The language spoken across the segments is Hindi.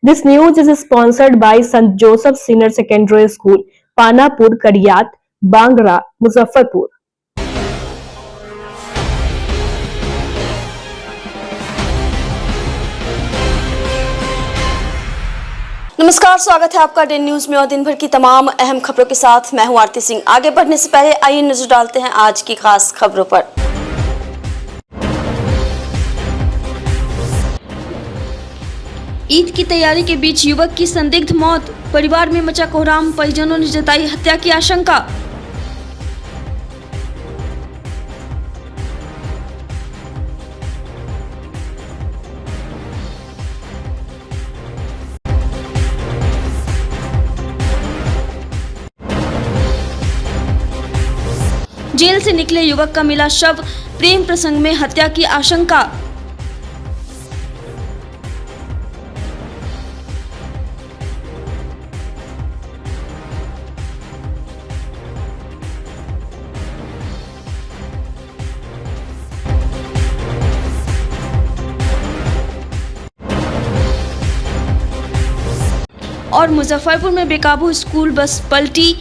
This news is sponsored by St. Joseph Senior Secondary School, Panapur, Kadiyat, Bangra, Muzaffarpur. नमस्कार, स्वागत है आपका डे न्यूज में और दिन भर की तमाम अहम खबरों के साथ मैं हूं आरती सिंह। आगे बढ़ने से पहले आइए नजर डालते हैं आज की खास खबरों पर। ईद की तैयारी के बीच युवक की संदिग्ध मौत, परिवार में मचा कोहराम, परिजनों ने जताई हत्या की आशंका। जेल से निकले युवक का मिला शव, प्रेम प्रसंग में हत्या की आशंका। और मुजफ्फरपुर में बेकाबू स्कूल बस पलटी,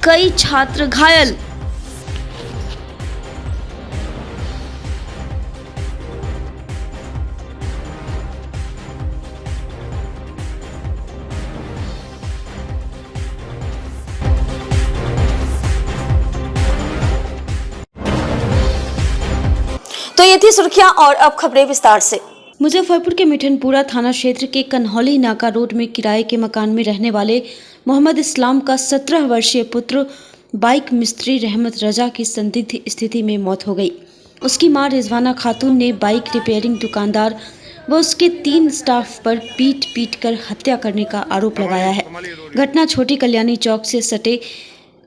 कई छात्र घायल। तो ये थी सुर्खियां और अब खबरें विस्तार से। मुजफ्फरपुर के मिठनपुरा थाना क्षेत्र के कन्हौली नाका रोड में किराए के मकान में रहने वाले मोहम्मद इस्लाम का 17 वर्षीय पुत्र बाइक मिस्त्री रहमत रजा की संदिग्ध स्थिति में मौत हो गई। उसकी मां रिजवाना खातून ने बाइक रिपेयरिंग दुकानदार व उसके 3 स्टाफ पर पीट कर हत्या करने का आरोप लगाया है। घटना छोटी कल्याणी चौक से सटे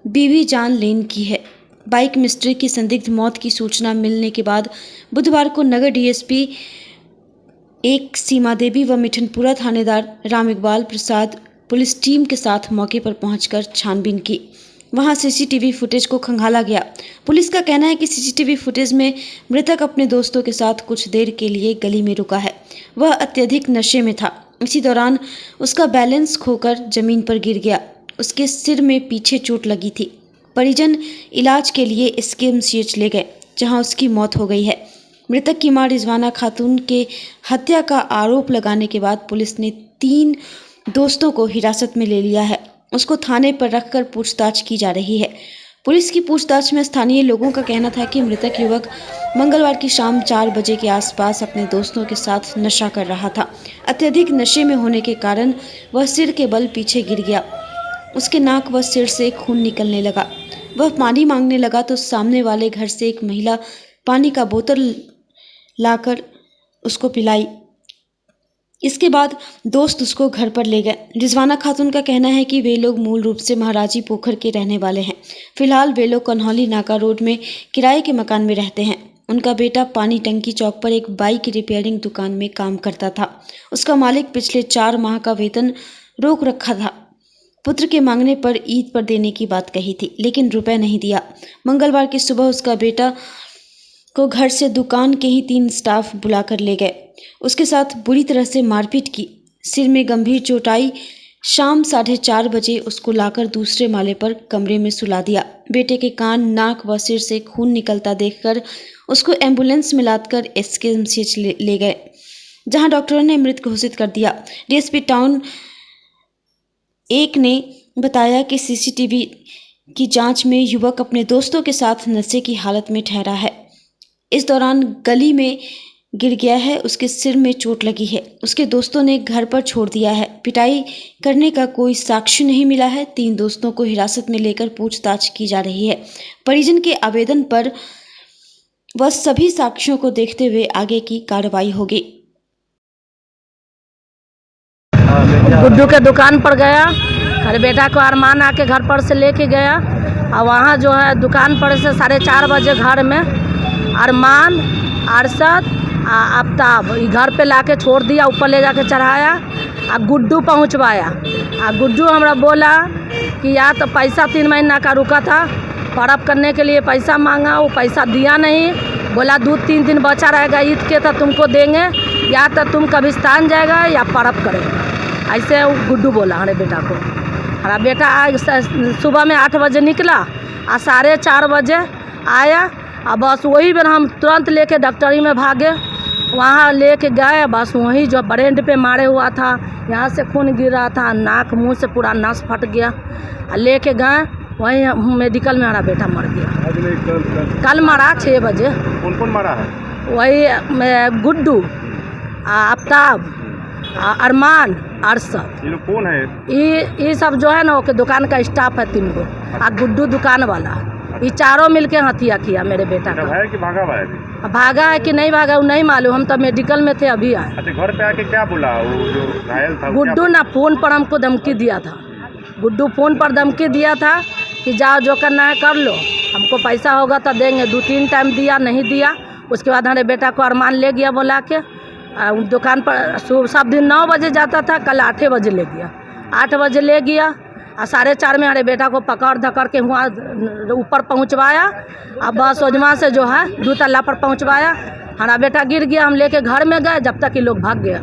बीबी जान लेन की है। बाइक मिस्त्री की संदिग्ध मौत की सूचना मिलने के बाद बुधवार को नगर डीएसपी 1 सीमा देवी व मिठनपुरा थानेदार राम इकबाल प्रसाद पुलिस टीम के साथ मौके पर पहुंचकर छानबीन की। वहां सीसीटीवी फुटेज को खंगाला गया। पुलिस का कहना है कि सीसीटीवी फुटेज में मृतक अपने दोस्तों के साथ कुछ देर के लिए गली में रुका है। वह अत्यधिक नशे में था। इसी दौरान उसका बैलेंस खोकर जमीन पर गिर गया। उसके सिर में पीछे चोट लगी थी। परिजन इलाज के लिए एसकेएमसीएच ले गए, जहां उसकी मौत हो गई है। मृतक की मां रिजवाना खातून के हत्या का आरोप लगाने के बाद पुलिस ने 3 दोस्तों को हिरासत में ले लिया है। उसको थाने पर रखकर पूछताछ की जा रही है। पुलिस की पूछताछ में स्थानीय लोगों का कहना था कि मृतक युवक मंगलवार की शाम 4 बजे के आसपास अपने दोस्तों के साथ नशा कर रहा था। अत्यधिक नशे में होने के कारण वह सिर के बल पीछे गिर गया। उसके नाक व सिर से खून निकलने लगा। वह पानी मांगने लगा तो सामने वाले घर से एक महिला पानी का बोतल लाकर उसको पिलाई। इसके बाद दोस्त उसको घर पर ले गए। रिजवाना खातून का कहना है कि वे लोग मूल रूप से महाराजी पोखर के रहने वाले हैं। फिलहाल वे लोग कन्हौली नाका रोड में किराए के मकान में रहते हैं। उनका बेटा पानी टंकी चौक पर एक बाइक रिपेयरिंग दुकान में काम करता था। उसका मालिक पिछले 4 माह का वेतन रोक रखा था। पुत्र के मांगने पर ईद पर देने की बात कही थी, लेकिन रुपए नहीं दिया। मंगलवार की सुबह उसका बेटा को घर से दुकान के ही 3 स्टाफ बुलाकर ले गए। उसके साथ बुरी तरह से मारपीट की। सिर में गंभीर चोट आई। शाम 4:30 बजे उसको लाकर दूसरे माले पर कमरे में सुला दिया। बेटे के कान, नाक व सिर से खून निकलता देखकर उसको एम्बुलेंस में लादकर एसकेएमसीएच ले गए, जहां डॉक्टरों ने मृत घोषित कर दिया। डीएसपी टाउन 1 ने बताया कि सीसीटीवी की जांच में युवक अपने दोस्तों के साथ नशे की हालत में ठहरा है। इस दौरान गली में गिर गया है। उसके सिर में चोट लगी है। उसके दोस्तों ने घर पर छोड़ दिया है। पिटाई करने का कोई साक्ष्य नहीं मिला है। 3 दोस्तों को हिरासत में लेकर पूछताछ की जा रही है। परिजन के आवेदन पर वह सभी साक्ष्यों को देखते हुए आगे की कार्रवाई होगी। गुड्डू के दुकान पर गया, अरे बेटा को अरमान आके घर पर से लेके गया और वहाँ जो है दुकान पर से 4:30 बजे घर में अरमान, अरशद, आफ्ताब घर पे लाके छोड़ दिया। ऊपर ले जाके चढ़ाया और गुड्डू पहुँचवाया। गुड्डू हमरा बोला कि या तो पैसा 3 महीना का रुका था, पर्व करने के लिए पैसा मांगा, वो पैसा दिया नहीं। बोला 2-3 दिन बचा रहेगा ईद के तो तुमको देंगे, या तो तुम कब्रिस्तान जाएगा या पर्व करेगा। ऐसे वो गुड्डू बोला हमारे बेटा को। हमारा बेटा आज सुबह में 8 बजे निकला और 4:30 बजे आया और बस वही बेर हम तुरंत लेके डॉक्टरी में भागे। वहाँ लेके गए, बस वहीं जो ब्रेन पे मारे हुआ था, यहाँ से खून गिर रहा था, नाक मुंह से पूरा नस फट गया। और लेके गए वहीं मेडिकल में हमारा बेटा मर गया। कल मरा 6 बजे। कौन कौन मारा है? वही गुड्डू, आफ्ताब, अरमान, अरशद। ये लोग कौन है? ये सब जो है ना वो के दुकान का स्टाफ है 3 गो, और गुड्डू दुकान वाला। ये चारों मिलके हत्या किया मेरे बेटा का। है कि भागा हुआ है अभी? भागा है कि नहीं भागा वो नहीं मालूम, हम तो मेडिकल में थे अभी आए। अच्छा, घर पे आके क्या बोला वो जो घायल था? गुड्डू ना फोन पर हमको धमकी दिया था। गुड्डू फोन पर धमकी दिया था कि जाओ जो करना है कर लो, हमको पैसा होगा तो देंगे। 2-3 टाइम दिया, नहीं दिया। उसके बाद हमारे बेटा को अरमान ले गया बुला के दुकान पर। सब दिन 9 बजे जाता था, कल 8 बजे ले गया। 8 बजे ले गया और 4:30 में हमारे बेटा को पकड़ धकड़ के हुआ ऊपर पहुंचवाया। अब बस ओजमा से जो है 2 तल्ला पर पहुंचवाया। हमारा बेटा गिर गया, हम लेके घर में गए, जब तक ये लोग भाग गया,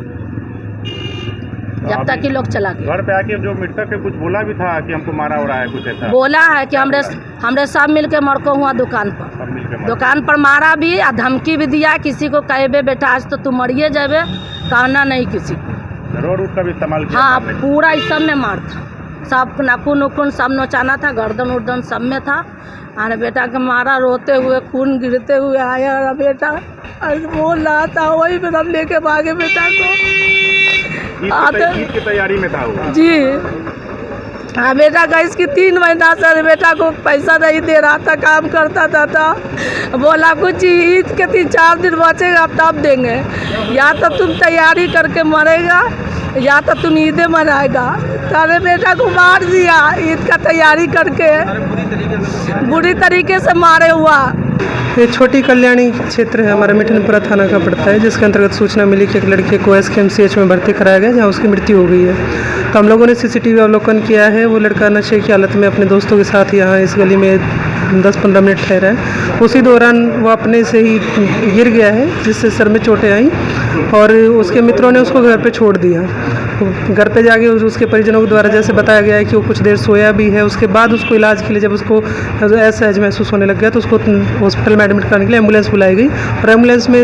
जब तक ये लोग चला गया। घर पे आके जो मृतक है कुछ बोला भी था कि हमको मारा हो रहा है, कुछ ऐसा बोला है कि हमरे सब मिल के मरको हुआ दुकान पर। सब मिलके मारा। दुकान पर मारा भी और धमकी भी दिया, किसी को कहे बेटा आज तो तुम मरिए जाबे, कहना नहीं किसी को। रोड का भी इस्तेमाल किया? हाँ, पूरा इस सब में मार था, सब नाखून उखून सब नोचाना था, गर्दन उर्दन सब में था। हमारे बेटा के मारा, रोते हुए खून गिरते हुए आया हमारा बेटा, बोल रहा था। वही फिर हम लेके भागे बेटा को। ईद की तैयारी में था वो? जी हाँ, बेटा का इसकी 3 महीना से बेटा को पैसा नहीं दे रहा था, काम करता था। बोला कुछ ईद के 3-4 दिन बचेगा अब तब देंगे, या तो तुम तैयारी करके मरेगा या तो तुम ईदें मनाएगा। तारे बेटा को मार दिया ईद का तैयारी करके, बुरी तरीके से मारे हुआ। ये छोटी कल्याणी क्षेत्र है, हमारा मिठनपुरा थाना का पड़ता है, जिसके अंतर्गत सूचना मिली कि एक लड़के को SKMCH में भर्ती कराया गया, जहां उसकी मृत्यु हो गई है। तो हम लोगों ने CCTV अवलोकन किया है। वो लड़का नशे की हालत में अपने दोस्तों के साथ यहाँ इस गली में 10-15 मिनट ठहरा है। उसी दौरान वो अपने से ही गिर गया है, जिससे सर में चोटें आई और उसके मित्रों ने उसको घर पे छोड़ दिया। घर पे जाके उसके परिजनों के द्वारा जैसे बताया गया है कि वो कुछ देर सोया भी है। उसके बाद उसको इलाज के लिए जब उसको असहज महसूस होने लग गया तो उसको हॉस्पिटल में एडमिट कराने के लिए एम्बुलेंस बुलाई गई और एम्बुलेंस में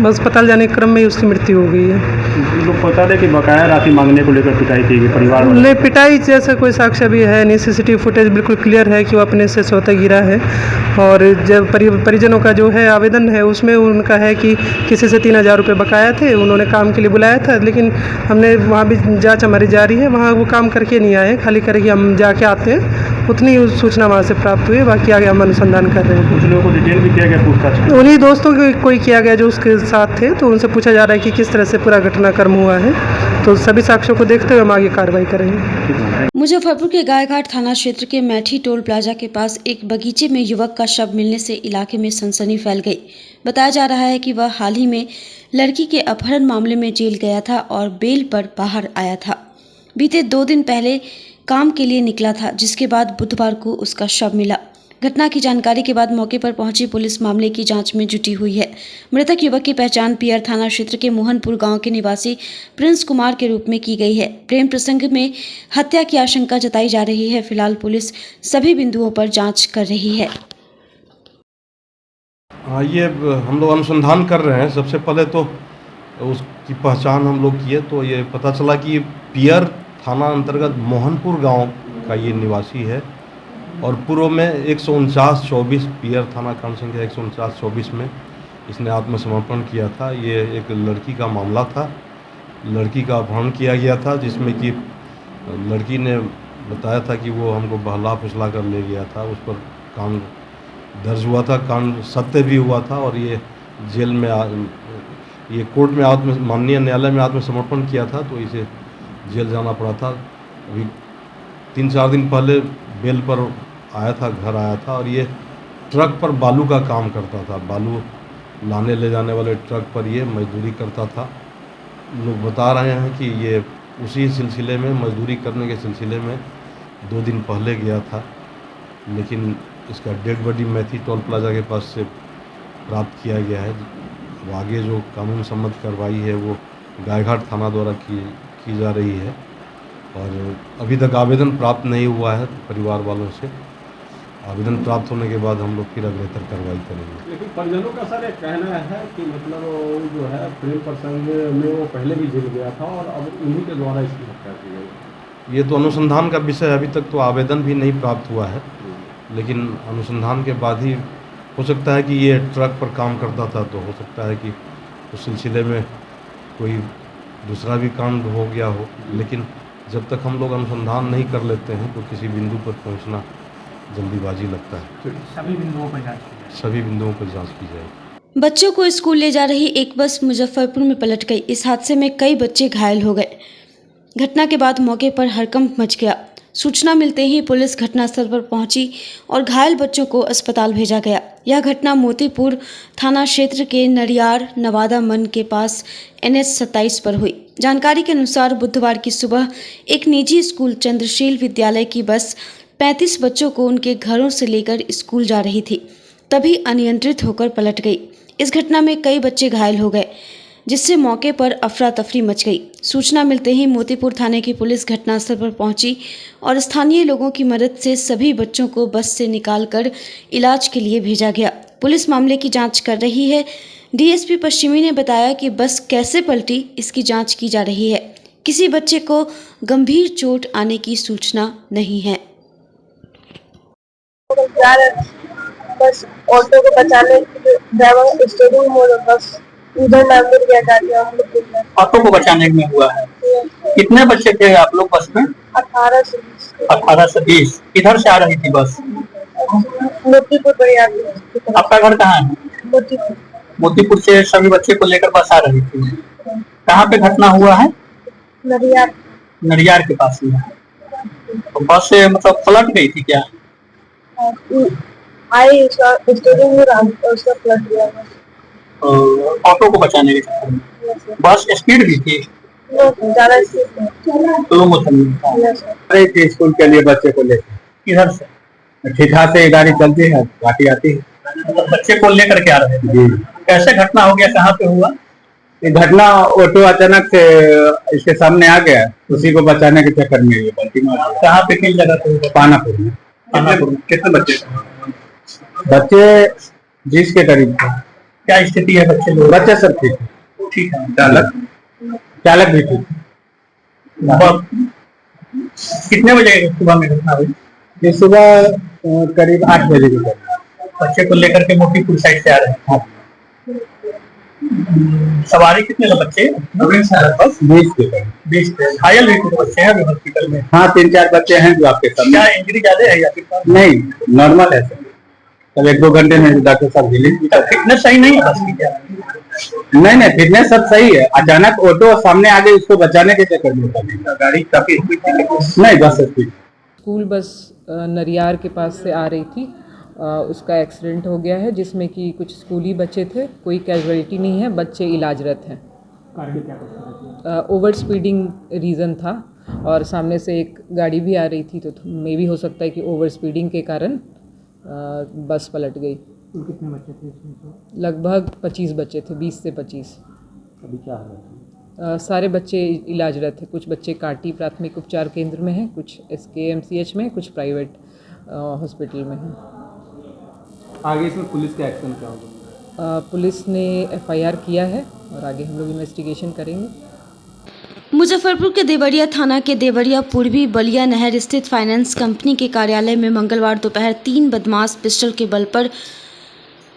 अस्पताल जाने के क्रम में ही उसकी मृत्यु हो गई है। लोग बता दें कि बकाया राशि मांगने को लेकर पिटाई की गई परिवार वालों? नहीं, पिटाई जैसा कोई साक्ष्य भी है नहीं। CCTV फुटेज बिल्कुल क्लियर है कि वो अपने से सोते गिरा है। और जब परिजनों का जो है आवेदन है उसमें उनका है कि किसी से 3000 रुपये बकाया थे, उन्होंने काम के लिए बुलाया था, लेकिन हमने वहाँ भी जांच हमारी जारी है, वहाँ वो काम करके नहीं आए, खाली करके हम जाके आते हैं, उतनी सूचना वहाँ से प्राप्त हुई। बाकी आगे हम अनुसंधान कर रहे हैं। कुछ लोगों को डिटेल भी किया गया पूछताछ? उन्हीं दोस्तों को कोई किया गया जो उसके साथ थे, तो उनसे पूछा जा रहा है कि किस तरह से पूरा घटनाक्रम हुआ है। तो सभी साक्ष्यों को देखते हुए हम आगे कार्रवाई करेंगे। मुजफ्फरपुर के गायघाट थाना क्षेत्र के मैठी टोल प्लाजा के पास एक बगीचे में युवक का शव मिलने से इलाके में सनसनी फैल गई। बताया जा रहा है कि वह हाल ही में लड़की के अपहरण मामले में जेल गया था और बेल पर बाहर आया था। बीते 2 दिन पहले काम के लिए निकला था, जिसके बाद बुधवार को उसका शव मिला। घटना की जानकारी के बाद मौके पर पहुंची पुलिस मामले की जांच में जुटी हुई है। मृतक युवक की पहचान पियर थाना क्षेत्र के मोहनपुर गांव के निवासी प्रिंस कुमार के रूप में की गई है। प्रेम प्रसंग में हत्या की आशंका जताई जा रही है। फिलहाल पुलिस सभी बिंदुओं पर जांच कर रही है। ये हम लोग अनुसंधान कर रहे हैं। सबसे पहले तो उसकी पहचान हम लोग किए तो ये पता चला कि पियर थाना अंतर्गत मोहनपुर गांव का ये निवासी है और पूर्व में 149-24 पियर थाना क्रम संख्या 149-24 में इसने आत्मसमर्पण किया था। ये एक लड़की का मामला था, लड़की का अपहरण किया गया था, जिसमें कि लड़की ने बताया था कि वो हमको बहला फुसला कर ले गया था। उस पर कांड दर्ज हुआ था, कांड सत्य भी हुआ था और ये जेल में ये कोर्ट में माननीय न्यायालय में आत्मसमर्पण किया था, तो इसे जेल जाना पड़ा था। अभी 3-4 दिन पहले बेल पर आया था, घर आया था और ये ट्रक पर बालू का काम करता था। बालू लाने ले जाने वाले ट्रक पर ये मजदूरी करता था। लोग बता रहे हैं कि ये उसी सिलसिले में मजदूरी करने के सिलसिले में 2 दिन पहले गया था, लेकिन इसका dead body Maithi toll plaza के पास से प्राप्त किया गया है। अब आगे जो कानून सम्मत कार्रवाई है वो गायघाट थाना द्वारा की जा रही है। और अभी तक आवेदन प्राप्त नहीं हुआ है परिवार वालों से। आवेदन प्राप्त होने के बाद हम लोग फिर अग्रेतर कार्रवाई करेंगे। लेकिन परिजनों का सर एक कहना है कि मतलब वो जो है प्रेम प्रसंग में वो पहले भी झेल गया था और अब उन्हीं के द्वारा इसकी हत्या की गई। ये तो अनुसंधान का विषय है, अभी तक तो आवेदन भी नहीं प्राप्त हुआ है, लेकिन अनुसंधान के बाद ही हो सकता है कि ये ट्रक पर काम करता था, तो हो सकता है कि उस सिलसिले में कोई दूसरा भी कांड हो गया हो। लेकिन जब तक हम लोग अनुसंधान नहीं कर लेते हैं तो किसी बिंदु पर पहुंचना जल्दीबाजी लगता है। सभी बिंदुओं पर जांच की जाएगी। बच्चों को स्कूल ले जा रही एक बस मुजफ्फरपुर में पलट गई। इस हादसे में कई बच्चे घायल हो गए। घटना के बाद मौके पर हड़कंप मच गया। सूचना मिलते ही पुलिस घटनास्थल पर पहुंची और घायल बच्चों को अस्पताल भेजा गया। यह घटना मोतीपुर थाना क्षेत्र के नरियार नवादा मन के पास NH 27 पर हुई। जानकारी के अनुसार बुधवार की सुबह एक निजी स्कूल चंद्रशील विद्यालय की बस 35 बच्चों को उनके घरों से लेकर स्कूल जा रही थी, तभी अनियंत्रित होकर पलट गई। इस घटना में कई बच्चे घायल हो गए, जिससे मौके पर अफरा तफरी मच गई। सूचना मिलते ही मोतीपुर थाने की पुलिस घटनास्थल पर पहुंची और स्थानीय लोगों की मदद से सभी बच्चों को बस से निकालकर इलाज के लिए भेजा गया। पुलिस मामले की जांच कर रही है। DSP पश्चिमी ने बताया कि बस कैसे पलटी इसकी जांच की जा रही है। किसी बच्चे को गंभीर चोट आने की सूचना नहीं है। बस ऑटो को बचाने ड्राइवर स्टेरिंग मोड़ बस उधर नाम गिर गया जाके हम लोग ऑटो को बचाने में हुआ है। कितने बच्चे थे आप लोग बस में? 18 से 20। इधर से आ रही थी बस? मोतीपुर पर। आपका घर कहाँ है? मोतीपुर। मोतीपुर से सभी बच्चे को लेकर बस आ रही थी। कहाँ पे घटना हुआ है? नरियार के पास में। तो बस से मतलब पलट गई थी क्या? आई स्टेरिंग में उसका पलट गया। ऑटो को बचाने के चक्कर में। बस स्पीड भी थी? ज्यादा स्लो मोशन अरे थे स्कूल के लिए बच्चे को लेकर। इधर से ठीठा से गाड़ी चलती है, घाटी आती है। मतलब बच्चे को लेकर के आ रहे थे। कैसे घटना हो गया, कहाँ पे हुआ ये घटना? ऑटो अचानक से इसके सामने आ गया, उसी को बचाने के चक्कर में ये पलटी मार। कहाँ पे, किस जगह पे? पानापुर में। कितने बच्चे? बच्चे 20 के करीब थे। क्या स्थिति है बच्चे लोग? बच्चे सब ठीक ठीक है। चालक भी ठीक। कितने बजे सुबह में घटना हुई? ये सुबह करीब 8 बजे के करीब। बच्चे को लेकर के मोतीपुर साइड से आ रहे हैं। हाँ। सवारी कितने लोग बच्चे? 20 के करीब। 20। घायल भी कुछ बच्चे हैं अभी हॉस्पिटल में? हाँ, 3-4 बच्चे हैं जो आपके सामने। क्या इंजरी ज्यादा है या फिर नहीं, नॉर्मल है सर। तब 1-2 घंटे में डॉक्टर साहब रिलीज। फिटनेस सही नहीं है बस की क्या? नहीं, फिटनेस सब सही है। अचानक ऑटो सामने आ गई, उसको बचाने के चक्कर में गाड़ी काफी स्पीड थी? नहीं, बस स्पीड। स्कूल बस नरियार के पास से आ रही थी। उसका एक्सीडेंट हो गया है, जिसमें कि कुछ स्कूली बच्चे थे। कोई कैजुअलिटी नहीं है, बच्चे इलाजरत हैं। ओवर स्पीडिंग रीज़न था और सामने से एक गाड़ी भी आ रही थी, तो मे भी हो सकता है कि ओवर स्पीडिंग के कारण बस पलट गई। कितने बच्चे थे? लगभग 25 बच्चे थे, 20 से 25। अभी क्या हालत? सारे बच्चे इलाजरत थे। कुछ बच्चे काटी प्राथमिक उपचार केंद्र में हैं, कुछ SKMCH में, कुछ प्राइवेट हॉस्पिटल में हैं। आगे इसमें पुलिस का एक्शन क्या होगा? पुलिस ने FIR किया है और आगे हम लोग इन्वेस्टिगेशन करेंगे। मुजफ्फरपुर के देवरिया थाना के देवरिया पूर्वी बलिया नहर स्थित फाइनेंस कंपनी के कार्यालय में मंगलवार दोपहर 3 बदमाश पिस्टल के बल पर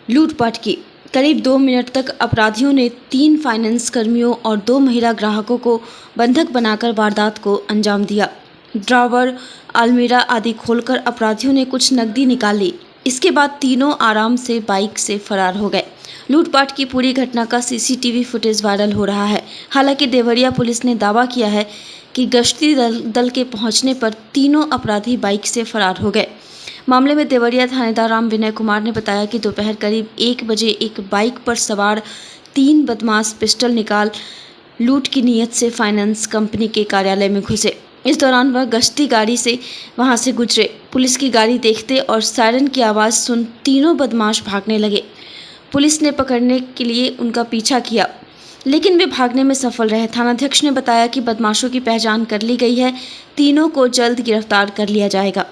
लूटपाट की। करीब 2 मिनट तक अपराधियों ने 3 फाइनेंस कर्मियों और 2 महिला ग्राहकों को बंधक बनाकर वारदात को अंजाम दिया। ड्रॉवर, अलमीरा आदि खोलकर अपराधियों ने कुछ नकदी निकाल ली। इसके बाद तीनों आराम से बाइक से फरार हो गए। लूटपाट की पूरी घटना का CCTV फुटेज वायरल हो रहा है। हालांकि देवरिया पुलिस ने दावा किया है कि गश्ती दल के पहुंचने पर तीनों अपराधी बाइक से फरार हो गए। मामले में देवरिया थानेदार राम विनय कुमार ने बताया कि दोपहर करीब 1 बजे एक बाइक पर सवार 3 बदमाश पिस्टल निकाल लूट की नीयत से फाइनेंस कंपनी के कार्यालय में घुसे। इस दौरान वह गश्ती गाड़ी से वहां से गुजरे। पुलिस की गाड़ी देखते और सायरन की आवाज़ सुन तीनों बदमाश भागने लगे। पुलिस ने पकड़ने के लिए उनका पीछा किया। लेकिन वे भागने में सफल रहे। थानाध्यक्ष ने बताया कि बदमाशों की पहचान कर ली गई है, तीनों को जल्द गिरफ्तार कर लिया जाएगा।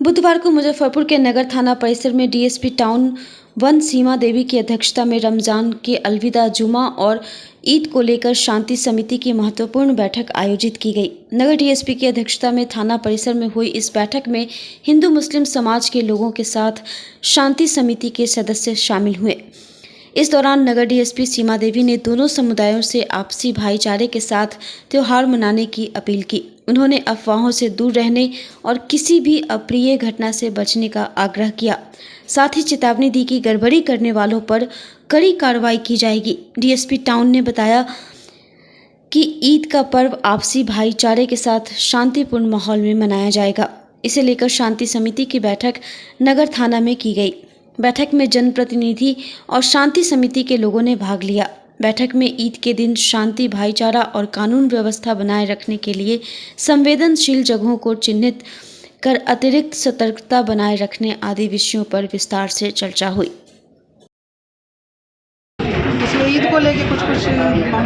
बुधवार को मुजफ्फरपुर के नगर थाना परिसर में डीएसपी टाउन 1 सीमा देवी की अध्यक्षता में रमजान के अलविदा जुमा और ईद को लेकर शांति समिति की महत्वपूर्ण बैठक आयोजित की गई। नगर डीएसपी की अध्यक्षता में थाना परिसर में हुई इस बैठक में हिंदू मुस्लिम समाज के लोगों के साथ शांति समिति के सदस्य शामिल हुए। इस दौरान नगर डीएसपी सीमा देवी ने दोनों समुदायों से आपसी भाईचारे के साथ त्योहार मनाने की अपील की। उन्होंने अफवाहों से दूर रहने और किसी भी अप्रिय घटना से बचने का आग्रह किया। साथ ही चेतावनी दी कि गड़बड़ी करने वालों पर कड़ी कार्रवाई की जाएगी। डीएसपी टाउन ने बताया कि ईद का पर्व आपसी भाईचारे के साथ शांतिपूर्ण माहौल में मनाया जाएगा। इसे लेकर शांति समिति की बैठक नगर थाना में की गई। बैठक में जनप्रतिनिधि और शांति समिति के लोगों ने भाग लिया। बैठक में ईद के दिन शांति, भाईचारा और कानून व्यवस्था बनाए रखने के लिए संवेदनशील जगहों को चिन्हित कर अतिरिक्त सतर्कता बनाए रखने आदि विषयों पर विस्तार से चर्चा हुई। इसमें ईद को लेके कुछ हम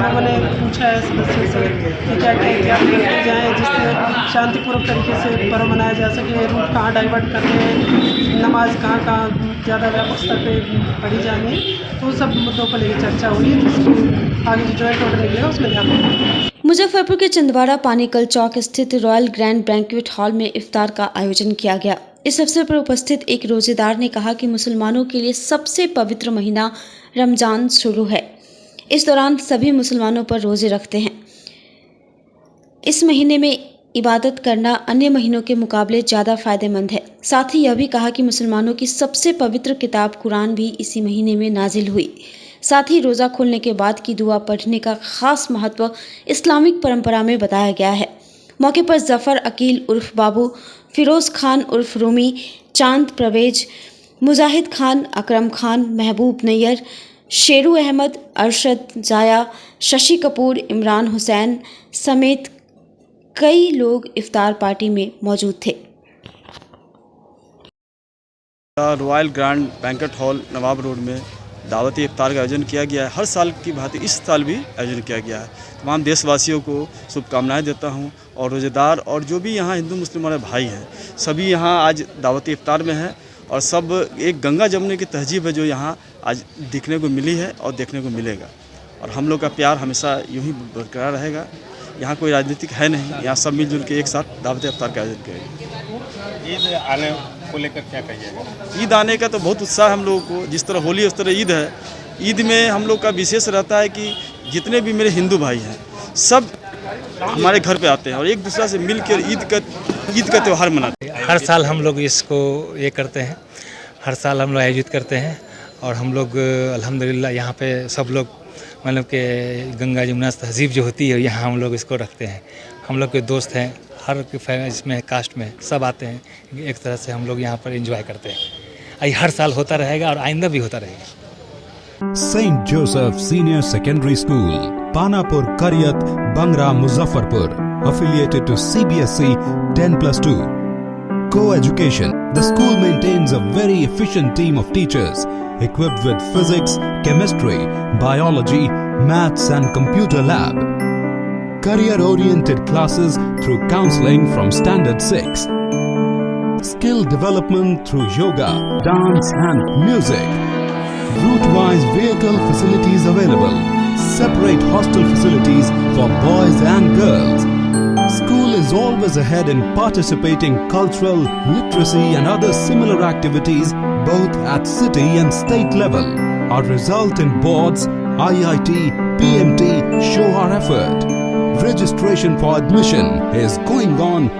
लोगों ने पूछा है सदस्यों से कि क्या क्या एहतियात करते जाएँ जिससे शांतिपूर्वक तरीके से पर्व मनाया जा सके, रूट कहाँ डाइवर्ट करते हैं, नमाज कहाँ ज़्यादा व्यापक स्तर पे पढ़ी जानी है, तो सब मुद्दों को लेकर चर्चा हुई है जिसको आगे जो जॉइंट ऑर्डर निकलेगा उसमें ध्यान रखेंगे। मुजफ्फरपुर के चंदवाड़ा पानीकल चौक स्थित रॉयल ग्रैंड बैंक्वेट हॉल में इफ्तार का आयोजन किया गया। इस अवसर पर उपस्थित एक रोजेदार ने कहा कि मुसलमानों के लिए सबसे पवित्र महीना रमजान शुरू है। इस दौरान सभी मुसलमानों पर रोजे रखते हैं। इस महीने में इबादत करना अन्य महीनों के मुकाबले ज़्यादा फायदेमंद है। साथ ही यह भी कहा कि मुसलमानों की सबसे पवित्र किताब कुरान भी इसी महीने में नाजिल हुई। साथ ही रोज़ा खोलने के बाद की दुआ पढ़ने का खास महत्व इस्लामिक परंपरा में बताया गया है। मौके पर जफ़र अकील उर्फ बाबू, फिरोज़ खान उर्फ रूमी, चांद परवेज, मुजाहिद खान, अकरम खान, महबूब नैयर, शेरू अहमद, अरशद जाया, शशि कपूर, इमरान हुसैन समेत कई लोग इफ्तार पार्टी में मौजूद थे। रॉयल ग्रैंड बैंक्वेट हॉल नवाब रोड में दावती इफ्तार का आयोजन किया गया है। हर साल की भांति इस साल भी आयोजन किया गया है। तमाम देशवासियों को शुभकामनाएं देता हूं और रोज़ेदार और जो भी यहाँ हिंदू मुस्लिम हमारे भाई हैं सभी यहाँ आज दावती इफ्तार में हैं और सब एक गंगा जमुने की तहजीब है जो यहाँ आज दिखने को मिली है और देखने को मिलेगा और हम लोग का प्यार हमेशा यूँ ही बरकरार रहेगा। यहाँ कोई राजनीतिक है नहीं, यहाँ सब मिलजुल के एक साथ दावती इफ्तार का आयोजन करेंगे। ईद आने को लेकर क्या कहिएगा? ईद आने का तो बहुत उत्साह हम लोगों को, जिस तरह होली उस तरह ईद है। ईद में हम लोग का विशेष रहता है कि जितने भी मेरे हिंदू भाई हैं सब हमारे घर पे आते हैं और एक दूसरे से मिलकर ईद का त्यौहार मनाते हैं। हर साल हम लोग इसको ये करते हैं, हर साल हम लोग आयोजित करते हैं और हम लोग अल्हम्दुलिल्लाह यहाँ पे सब लोग मतलब कि गंगा जमुना तहजीब जो होती है यहाँ हम लोग इसको रखते हैं। हम लोग के दोस्त हैं, हर इसमें कास्ट में सब आते हैं, एक तरह से हम लोग यहाँ पर एंजॉय करते हैं। हर साल होता रहेगा और आइंदा भी होता रहेगा। Saint Joseph Senior Secondary School, Panapur, Kariyat, Bangra, Muzaffarpur, affiliated to CBSE 10+2. Co-education. The school maintains a very efficient team of teachers equipped with physics, chemistry, biology, maths and computer lab. Career-oriented classes through counseling from Standard 6. Skill development through yoga, dance and music. Route-wise vehicle facilities available. separate hostel facilities for boys and girls. School is always ahead in participating cultural, literacy and other similar activities both at city and state level. Our result in boards, IIT, PMT show our effort. Registration for admission is going on.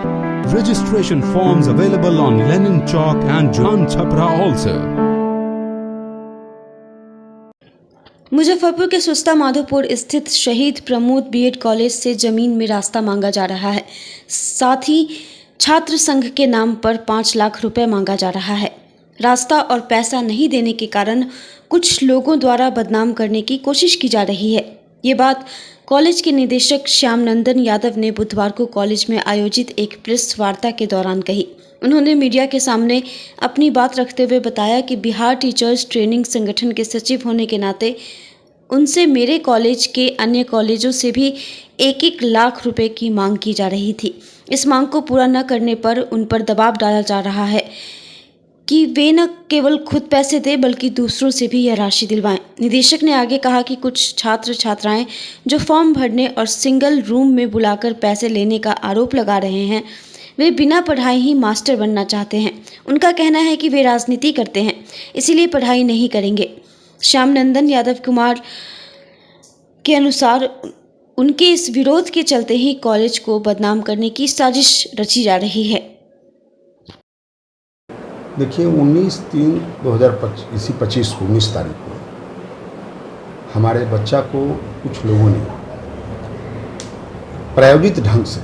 Registration forms available on Lenin Chowk and Jalan Chhapra also. Muzaffarpur के सुस्ता माधोपुर स्थित शहीद प्रमोद बीएड कॉलेज से जमीन में रास्ता मांगा जा रहा है। साथ ही छात्र संघ के नाम पर 5 लाख रुपए मांगा जा रहा है। रास्ता और पैसा नहीं देने के कारण कुछ लोगों द्वारा बदनाम करने की कोशिश की जा रही है। ये बात कॉलेज के निदेशक श्याम नंदन यादव ने बुधवार को कॉलेज में आयोजित एक प्रेस वार्ता के दौरान कही। उन्होंने मीडिया के सामने अपनी बात रखते हुए बताया कि बिहार टीचर्स ट्रेनिंग संगठन के सचिव होने के नाते उनसे मेरे कॉलेज के अन्य कॉलेजों से भी 1-1 लाख रुपए की मांग की जा रही थी। इस मांग को पूरा न करने पर उन पर दबाव डाला जा रहा है कि वे न केवल खुद पैसे दें बल्कि दूसरों से भी यह राशि दिलवाएं। निदेशक ने आगे कहा कि कुछ छात्र छात्राएं जो फॉर्म भरने और सिंगल रूम में बुलाकर पैसे लेने का आरोप लगा रहे हैं, वे बिना पढ़ाई ही मास्टर बनना चाहते हैं। उनका कहना है कि वे राजनीति करते हैं, इसीलिए पढ़ाई नहीं करेंगे। श्याम नंदन यादव कुमार के अनुसार उनके इस विरोध के चलते ही कॉलेज को बदनाम करने की साजिश रची जा रही है। देखिए 19/3/2025 को 19 तारीख को हमारे बच्चा को कुछ लोगों ने प्रायोजित ढंग से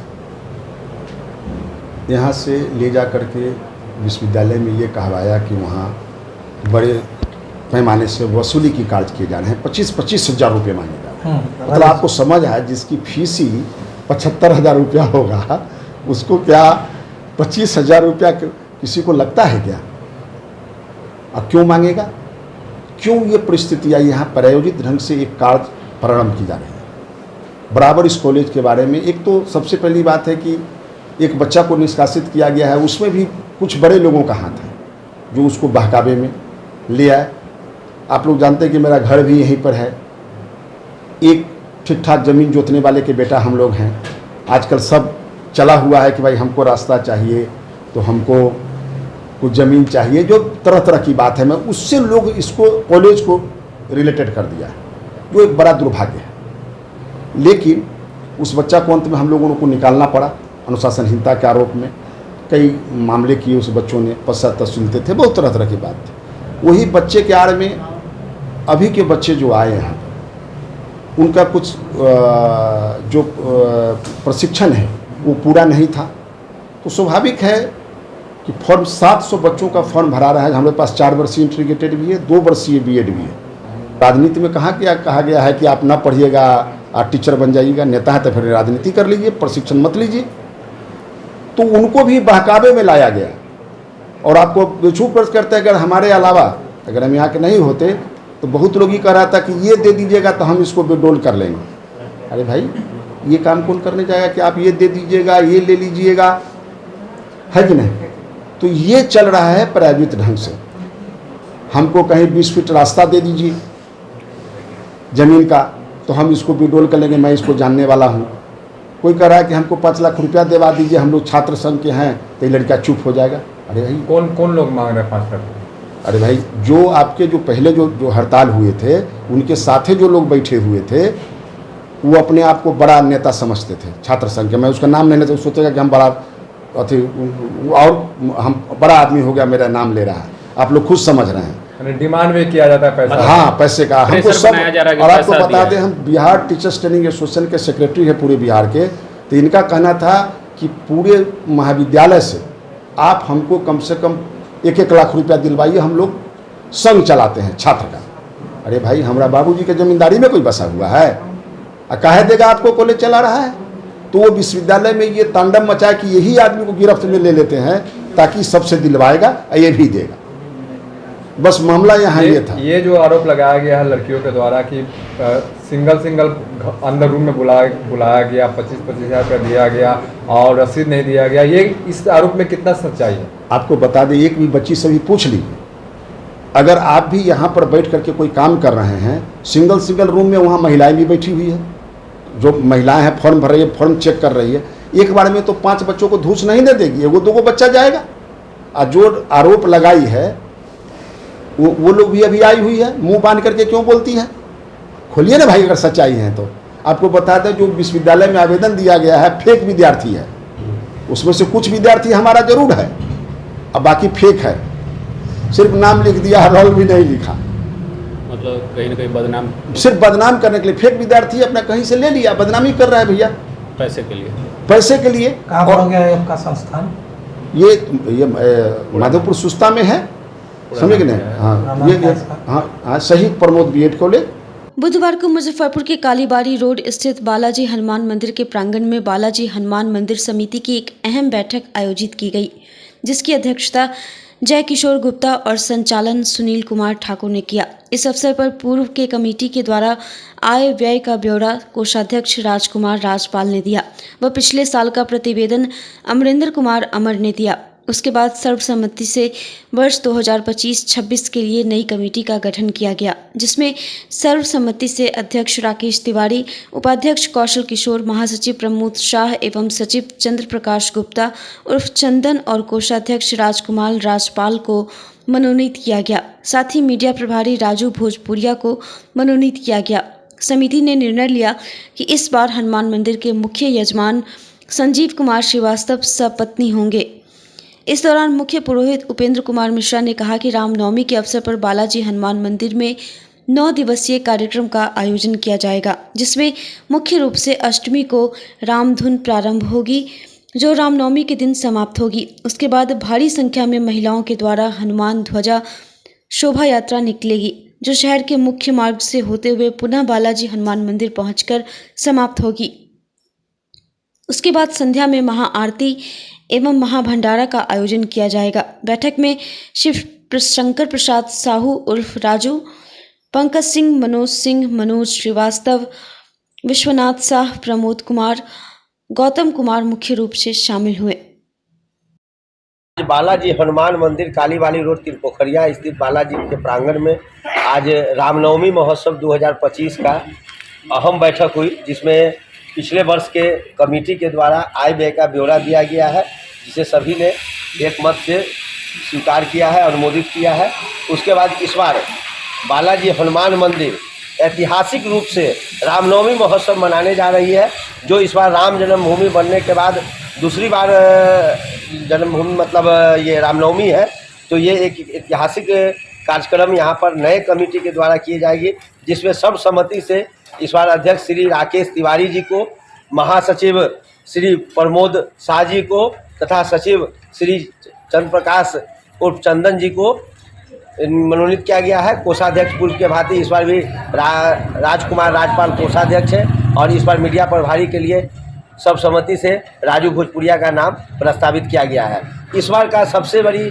यहाँ से ले जा कर के विश्वविद्यालय में ये कहवाया कि वहाँ बड़े पैमाने से वसूली की कार्य किए जा रहे हैं। 25-25 हज़ार रुपये मांगे जा रहे हैं। मतलब आपको समझ आया, जिसकी फीस ही 75,000 रुपया होगा उसको क्या 25,000 रुपया किसी को लगता है क्या? अब क्यों मांगेगा? क्यों ये परिस्थिति आई? यहाँ प्रायोजित ढंग से एक कार्य प्रारंभ की जा रही है बराबर इस कॉलेज के बारे में। एक तो सबसे पहली बात है कि एक बच्चा को निष्कासित किया गया है, उसमें भी कुछ बड़े लोगों का हाथ है जो उसको बहकावे में ले आए। आप लोग जानते हैं कि मेरा घर भी यहीं पर है। एक ठीक ठाक ज़मीन जोतने वाले के बेटा हम लोग हैं। आजकल सब चला हुआ है कि भाई हमको रास्ता चाहिए तो हमको कुछ ज़मीन चाहिए, जो तरह तरह की बात है। मैं उससे लोग इसको कॉलेज को रिलेटेड कर दिया है, जो एक बड़ा दुर्भाग्य है। लेकिन उस बच्चा को अंत में हम लोगों को निकालना पड़ा अनुशासनहीनता के आरोप में। कई मामले किए उस बच्चों ने, पश्चात सुनते थे, बहुत तरह तरह की बात थी। वही बच्चे के आड़ में अभी के बच्चे जो आए हैं उनका कुछ जो प्रशिक्षण है वो पूरा नहीं था। तो स्वाभाविक है कि फॉर्म 700 बच्चों का फॉर्म भरा रहा है। हमारे पास 4 वर्षीय इंटीग्रेटेड भी है, 2 वर्षीय बीएड भी है। राजनीति में कहा गया है कि आप ना पढ़िएगा, आप टीचर बन जाइएगा, नेता है तो फिर राजनीति कर लीजिए, प्रशिक्षण मत लीजिए। तो उनको भी बहकावे में लाया गया और आपको बेछू प्रश्न करते हैं। अगर हमारे अलावा अगर हम यहाँ के नहीं होते तो बहुत लोग ही कह रहा था कि ये दे दीजिएगा तो हम इसको विड्रॉल कर लेंगे। अरे भाई, ये काम कौन करने जाएगा कि आप ये दे दीजिएगा, ये ले लीजिएगा, है कि नहीं? तो ये चल रहा है प्रायोजित ढंग से। हमको कहीं 20 फीट रास्ता दे दीजिए ज़मीन का तो हम इसको विड्रॉल कर लेंगे, मैं इसको जानने वाला हूँ। कोई कह रहा है कि हमको 5 लाख रुपया दिलवा दीजिए, हम लोग छात्र संघ के हैं, तो ये लड़का चुप हो जाएगा। अरे भाई, कौन लोग मांग रहे हैं 5 लाख? अरे भाई, जो आपके जो पहले जो हड़ताल हुए थे उनके साथे जो लोग बैठे हुए थे वो अपने आप को बड़ा नेता समझते थे छात्र संघ के। मैं उसका नाम नहीं लेता, सोचेगा कि हम बड़ा अथी और हम बड़ा आदमी हो गया, मेरा नाम ले रहा है। आप लोग खुद समझ रहे हैं, डिमांड में किया जाता है पैसा। हाँ, पैसे का हमको सब। और आपको बता दें, हम बिहार टीचर्स ट्रेनिंग एसोसिएशन के सेक्रेटरी है पूरे बिहार के। तो इनका कहना था कि पूरे महाविद्यालय से आप हमको कम से कम 1-1 लाख रुपया दिलवाइए, हम लोग संघ चलाते हैं छात्र का। अरे भाई, हमारा बाबूजी के जमींदारी में कोई बसा हुआ है? काहे देगा आपको कॉलेज चला रहा है? तो वो विश्वविद्यालय में ये तांडव मचाए कि यही आदमी को गिरफ्त में ले लेते हैं ताकि सबसे दिलवाएगा, ये भी देगा। बस मामला यहाँ ये था। ये जो आरोप लगाया गया है लड़कियों के द्वारा कि सिंगल अंदर रूम में बुलाया गया, 25-25 हज़ार रुपया दिया गया और रसीद नहीं दिया गया, ये इस आरोप में कितना सच्चाई है? आपको बता दें, एक भी बच्ची से भी पूछ लीजिए अगर आप भी यहाँ पर बैठ करके कोई काम कर रहे हैं, सिंगल रूम में वहाँ महिलाएं भी बैठी हुई है, जो महिलाएं हैं फॉर्म भर रही है, फॉर्म चेक कर रही है, एक बार में तो 5 बच्चों को घूस नहीं दे देगी, एगो 2 बच्चा जाएगा। और जो आरोप लगाई है वो लोग भी अभी आई हुई है, मुंह बांध करके क्यों बोलती है? खोलिए ना भाई, अगर सच्चाई है तो। आपको बता दें, जो विश्वविद्यालय में आवेदन दिया गया है फेक विद्यार्थी है, उसमें से कुछ विद्यार्थी हमारा जरूर है, अब बाकी फेक है, सिर्फ नाम लिख दिया, रोल भी नहीं लिखा, मतलब कहीं ना कहीं बदनाम, सिर्फ बदनाम करने के लिए। फेक विद्यार्थी अपना कहीं से ले लिया, बदनामी कर रहा है भैया, पैसे के लिए, पैसे के लिए। कहाँ हो गया है आपका संस्थान? ये माधोपुर सुस्ता में है, समझ गए? हाँ, ये हाँ शहीद प्रमोद बीएड कॉलेज। बुधवार को मुजफ्फरपुर के कालीबाड़ी रोड स्थित बालाजी हनुमान मंदिर के प्रांगण में बालाजी हनुमान मंदिर समिति की एक अहम बैठक आयोजित की गई, जिसकी अध्यक्षता जय किशोर गुप्ता और संचालन सुनील कुमार ठाकुर ने किया। इस अवसर पर पूर्व के कमेटी के द्वारा आय व्यय का ब्यौरा कोषाध्यक्ष राजकुमार राजपाल ने दिया व पिछले साल का प्रतिवेदन अमरिंदर कुमार अमर ने दिया। उसके बाद सर्वसम्मति से वर्ष 2025-26 के लिए नई कमेटी का गठन किया गया, जिसमें सर्वसम्मति से अध्यक्ष राकेश तिवारी, उपाध्यक्ष कौशल किशोर, महासचिव प्रमोद शाह एवं सचिव चंद्र प्रकाश गुप्ता उर्फ चंदन और कोषाध्यक्ष राजकुमार राजपाल को मनोनीत किया गया। साथ ही मीडिया प्रभारी राजू भोजपुरिया को मनोनीत किया गया। समिति ने निर्णय लिया कि इस बार हनुमान मंदिर के मुख्य यजमान संजीव कुमार श्रीवास्तव सपत्नी होंगे। इस दौरान मुख्य पुरोहित उपेंद्र कुमार मिश्रा ने कहा कि रामनवमी के अवसर पर बालाजी हनुमान मंदिर में 9 दिवसीय कार्यक्रम का आयोजन किया जाएगा, जिसमें मुख्य रूप से अष्टमी को रामधुन प्रारंभ होगी, जो रामनवमी के दिन समाप्त होगी। उसके बाद भारी संख्या में महिलाओं के द्वारा हनुमान ध्वजा शोभा यात्रा निकलेगी, जो शहर के मुख्य मार्ग से होते हुए पुनः बालाजी हनुमान मंदिर पहुंचकर समाप्त होगी। उसके बाद संध्या में महाआरती एवं महाभंडारा का आयोजन किया जाएगा। बैठक में शिव शंकर प्रसाद साहू उर्फ राजू, पंकज सिंह, मनोज श्रीवास्तव, विश्वनाथ शाह, प्रमोद कुमार, गौतम कुमार मुख्य रूप से शामिल हुए। बालाजी हनुमान मंदिर कालीबाड़ी रोड तिरपोखरिया स्थित बालाजी के प्रांगण में आज रामनवमी महोत्सव 2025 का अहम बैठक हुई, जिसमें पिछले वर्ष के कमेटी के द्वारा आय व्यय का ब्यौरा दिया गया है, जिसे सभी ने एक मत से स्वीकार किया है, अनुमोदित किया है। उसके बाद इस बार बालाजी हनुमान मंदिर ऐतिहासिक रूप से रामनवमी महोत्सव मनाने जा रही है, जो इस बार राम जन्मभूमि बनने के बाद दूसरी बार जन्मभूमि मतलब ये रामनवमी है। तो ये एक ऐतिहासिक कार्यक्रम यहाँ पर नए कमेटी के द्वारा किए जाएगी, जिसमें सर्वसम्मति से इस बार अध्यक्ष श्री राकेश तिवारी जी को, महासचिव श्री प्रमोद शाह जी को तथा सचिव श्री चंद्र प्रकाश उर्फ चंदन जी को मनोनीत किया गया है। कोषाध्यक्ष पूर्व के भांति इस बार भी राजकुमार राजपाल कोषाध्यक्ष है, और इस बार मीडिया प्रभारी के लिए सर्वसम्मति से राजू भोजपुरिया का नाम प्रस्तावित किया गया है। इस बार का सबसे बड़ी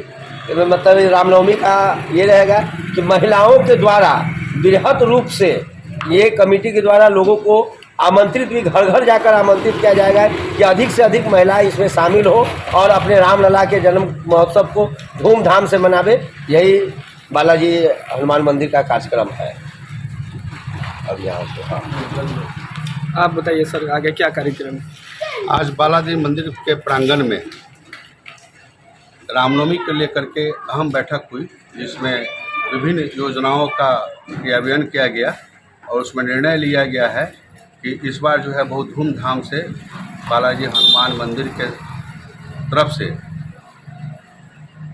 मतलब रामनवमी का ये रहेगा कि महिलाओं के द्वारा बृहत रूप से ये कमेटी के द्वारा लोगों को आमंत्रित भी घर घर जाकर आमंत्रित किया जाएगा कि अधिक से अधिक महिलाएं इसमें शामिल हो और अपने रामलला के जन्म महोत्सव को धूमधाम से मनावे। यही बालाजी हनुमान मंदिर का कार्यक्रम है। अब यहाँ से आप बताइए सर, आगे क्या कार्यक्रम है? आज बालाजी मंदिर के प्रांगण में रामनवमी को लेकर के अहम बैठक हुई, जिसमें विभिन्न योजनाओं का क्रियान्वयन किया गया और उसमें निर्णय लिया गया है कि इस बार जो है बहुत धूमधाम से बालाजी हनुमान मंदिर के तरफ से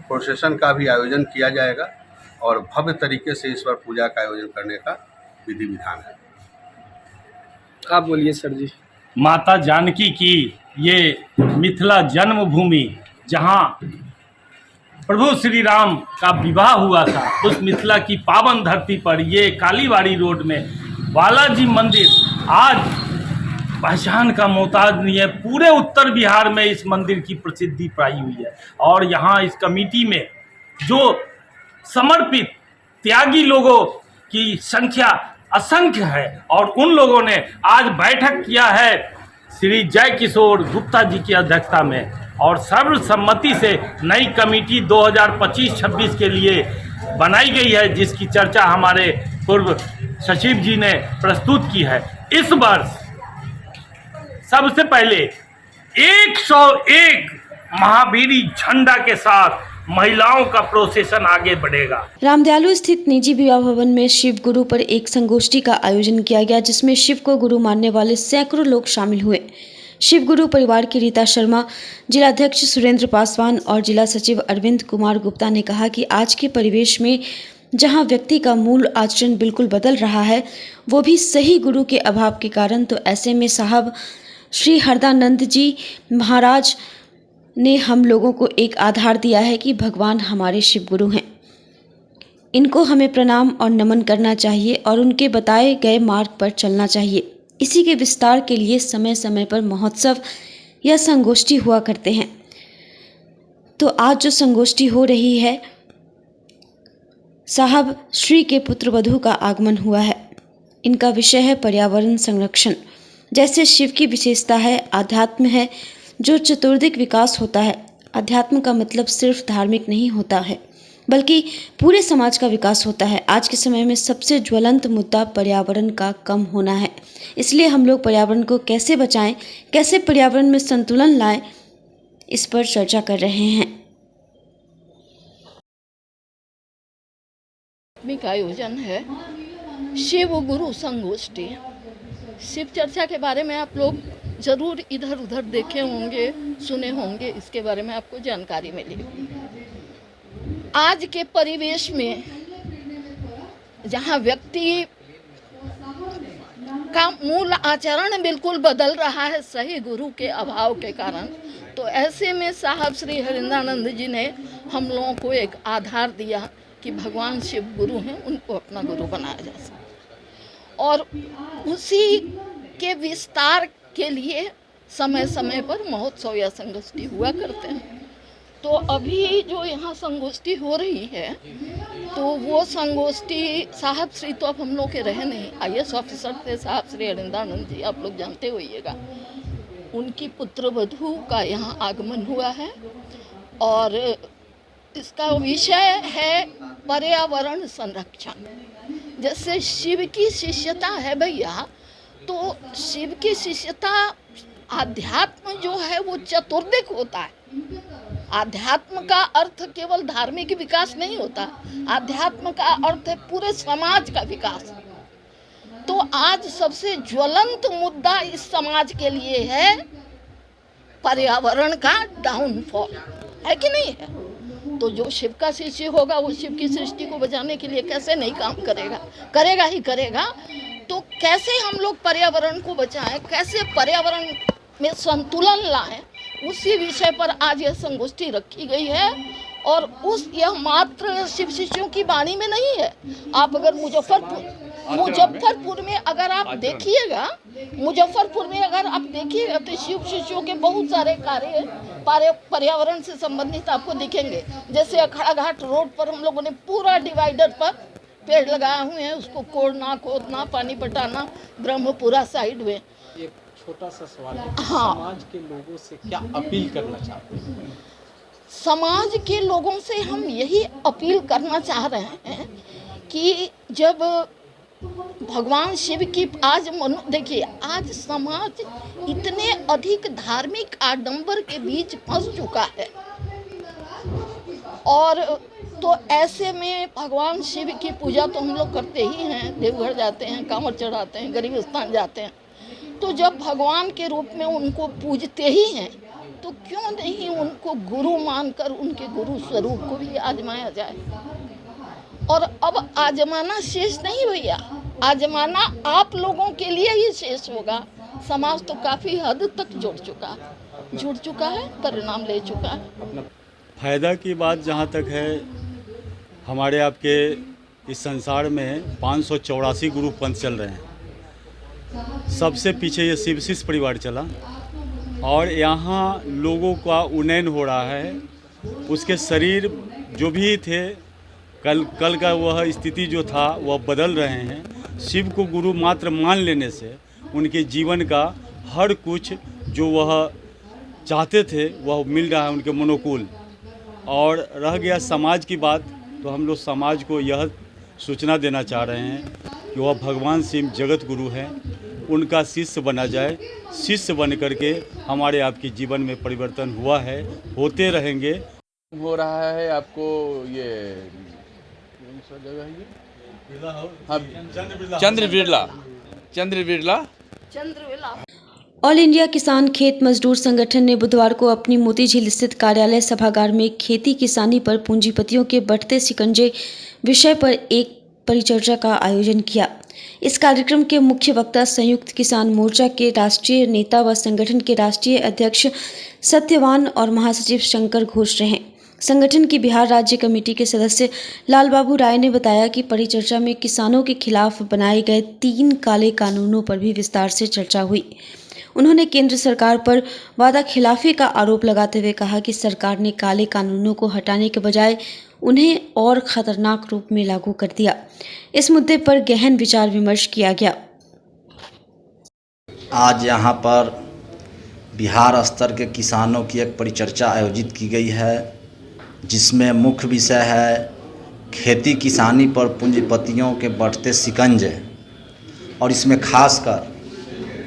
प्रोसेशन का भी आयोजन किया जाएगा और भव्य तरीके से इस बार पूजा का आयोजन करने का विधि विधान है। आप बोलिए सर जी। माता जानकी की ये मिथिला जन्मभूमि, जहाँ प्रभु श्री राम का विवाह हुआ था, उस मिथिला की पावन धरती पर ये कालीबाड़ी रोड में बालाजी मंदिर आज पहचान का मोहताज नहीं है। पूरे उत्तर बिहार में इस मंदिर की प्रसिद्धि पाई हुई है और यहाँ इस कमेटी में जो समर्पित त्यागी लोगों की संख्या असंख्य है और उन लोगों ने आज बैठक किया है श्री जय किशोर गुप्ता जी की अध्यक्षता में और सर्वसम्मति से नई कमेटी 2025-26 के लिए बनाई गई है, जिसकी चर्चा हमारे पूर्व सचिव जी ने प्रस्तुत की है। इस वर्ष सबसे पहले 101 महावीरी झंडा के साथ महिलाओं का प्रोसेशन आगे बढ़ेगा। रामदयालु स्थित निजी विवाह भवन में शिव गुरु पर एक संगोष्ठी का आयोजन किया गया, जिसमें शिव को गुरु मानने वाले सैकड़ों लोग शामिल हुए। शिव गुरु परिवार की रीता शर्मा, जिलाध्यक्ष सुरेंद्र पासवान और जिला सचिव अरविंद कुमार गुप्ता ने कहा कि आज के परिवेश में जहां व्यक्ति का मूल आचरण बिल्कुल बदल रहा है, वो भी सही गुरु के अभाव के कारण, तो ऐसे में साहब श्री हरदानंद जी महाराज ने हम लोगों को एक आधार दिया है कि भगवान हमारे शिव गुरु हैं। इनको हमें प्रणाम और नमन करना चाहिए और उनके बताए गए मार्ग पर चलना चाहिए। इसी के विस्तार के लिए समय समय पर महोत्सव या संगोष्ठी हुआ करते हैं। तो आज जो संगोष्ठी हो रही है, साहब श्री के पुत्र वधू का आगमन हुआ है। इनका विषय है पर्यावरण संरक्षण। जैसे शिव की विशेषता है आध्यात्म है, जो चतुर्दिक विकास होता है। अध्यात्म का मतलब सिर्फ धार्मिक नहीं होता है, बल्कि पूरे समाज का विकास होता है। आज के समय में सबसे ज्वलंत मुद्दा पर्यावरण का कम होना है। इसलिए हम लोग पर्यावरण को कैसे बचाएं, कैसे पर्यावरण में संतुलन लाएं, इस पर चर्चा कर रहे हैं। का आयोजन है शिव गुरु संगोष्ठी। शिव चर्चा के बारे में आप लोग जरूर इधर उधर देखे होंगे, सुने होंगे, इसके बारे में आपको जानकारी मिली। आज के परिवेश में जहाँ व्यक्ति का मूल आचरण बिल्कुल बदल रहा है सही गुरु के अभाव के कारण, तो ऐसे में साहब श्री हरिंद्रानंद जी ने हम लोगों को एक आधार दिया कि भगवान शिव गुरु हैं, उनको अपना गुरु बनाया जा सकता। और उसी के विस्तार के लिए समय समय पर महोत्सव या संगोष्ठी हुआ करते हैं। तो अभी जो यहाँ संगोष्ठी हो रही है, तो वो संगोष्ठी साहब श्री तो अब हम लोग के रहे नहीं, IAS ऑफिसर थे साहब श्री हरिंद्रानंद जी, आप लोग जानते होइएगा। उनकी पुत्र वधू का यहाँ आगमन हुआ है और इसका विषय है पर्यावरण संरक्षण। जैसे शिव की शिष्यता है भैया, तो शिव की शिष्यता आध्यात्म जो है वो चतुर्दिक होता है। आध्यात्म का अर्थ केवल धार्मिक विकास नहीं होता, आध्यात्म का अर्थ है पूरे समाज का विकास। तो आज सबसे ज्वलंत मुद्दा इस समाज के लिए है पर्यावरण का डाउनफॉल, है कि नहीं है? तो जो शिव का शिष्य होगा वो शिव की सृष्टि को बचाने के लिए कैसे नहीं काम करेगा, करेगा ही करेगा। तो कैसे हम लोग पर्यावरण को बचाएं, कैसे पर्यावरण में संतुलन लाएं, उसी विषय पर आज यह संगोष्ठी रखी गई है। और यह मात्र शिव शिष्यों की वाणी में नहीं है। आप अगर मुजफ्फरपुर में अगर आप देखिएगा, तो शिव शिष्यों के बहुत सारे कार्य पर्यावरण से संबंधित आपको दिखेंगे। जैसे अखाड़ा घाट रोड पर हम लोगों ने पूरा डिवाइडर पर पेड़ लगाए हुए हैं, उसको कोड़ना, खोदना, पानी पटाना, ब्रह्मपुरा साइड में। एक छोटा सा सवाल है, हाँ, समाज के लोगों से क्या अपील करना चाहते हैं? समाज के लोगों से हम यही अपील करना चाह रहे हैं कि जब भगवान शिव की देखिए, आज समाज इतने अधिक धार्मिक आडंबर के बीच फंस चुका है। और तो ऐसे में भगवान शिव की पूजा तो हम लोग करते ही हैं, देवघर जाते हैं, कांवड़ चढ़ाते हैं, गरीब स्थान जाते हैं। तो जब भगवान के रूप में उनको पूजते ही हैं, तो क्यों नहीं उनको गुरु मानकर उनके गुरु स्वरूप को भी आजमाया जाए। और अब आजमाना शेष नहीं भैया, आजमाना आप लोगों के लिए ही शेष होगा। समाज तो काफ़ी हद तक जुड़ चुका है, परिणाम ले चुका है। फ़ायदा की बात जहाँ तक है, हमारे आपके इस संसार में 584 गुरु पंथ चल रहे हैं। सबसे पीछे ये शिव शिष्य परिवार चला और यहाँ लोगों का उन्नयन हो रहा है। उसके शरीर जो भी थे, कल का वह स्थिति जो था वह बदल रहे हैं। शिव को गुरु मात्र मान लेने से उनके जीवन का हर कुछ जो वह चाहते थे वह मिल रहा है उनके मनोकूल। और रह गया समाज की बात, तो हम लोग समाज को यह सूचना देना चाह रहे हैं कि वह भगवान शिव जगत गुरु हैं, उनका शिष्य बना जाए। शिष्य बन करके हमारे आपके जीवन में परिवर्तन हुआ है, होते रहेंगे। हो रहा है आपको ये कौन सा जगह है ये? हाँ, चंद्र बिरला। ऑल इंडिया किसान खेत मजदूर संगठन ने बुधवार को अपनी मोती झील स्थित कार्यालय सभागार में खेती किसानी पर पूंजीपतियों के बढ़ते शिकंजे विषय पर एक परिचर्चा का आयोजन किया। इस कार्यक्रम के मुख्य वक्ता संयुक्त किसान मोर्चा के राष्ट्रीय नेता व संगठन के राष्ट्रीय अध्यक्ष सत्यवान और महासचिव शंकर घोष रहे। संगठन की बिहार राज्य कमेटी के सदस्य लालबाबू राय ने बताया कि परिचर्चा में किसानों के खिलाफ बनाए गए 3 काले कानूनों पर भी विस्तार से चर्चा हुई। उन्होंने केंद्र सरकार पर वादा खिलाफी का आरोप लगाते हुए कहा कि सरकार ने काले कानूनों को हटाने के बजाय उन्हें और खतरनाक रूप में लागू कर दिया। इस मुद्दे पर गहन विचार विमर्श किया गया। आज यहाँ पर बिहार स्तर के किसानों की एक परिचर्चा आयोजित की गई है, जिसमें मुख्य विषय है खेती किसानी पर पूंजीपतियों के बढ़ते शिकंजे। और इसमें खासकर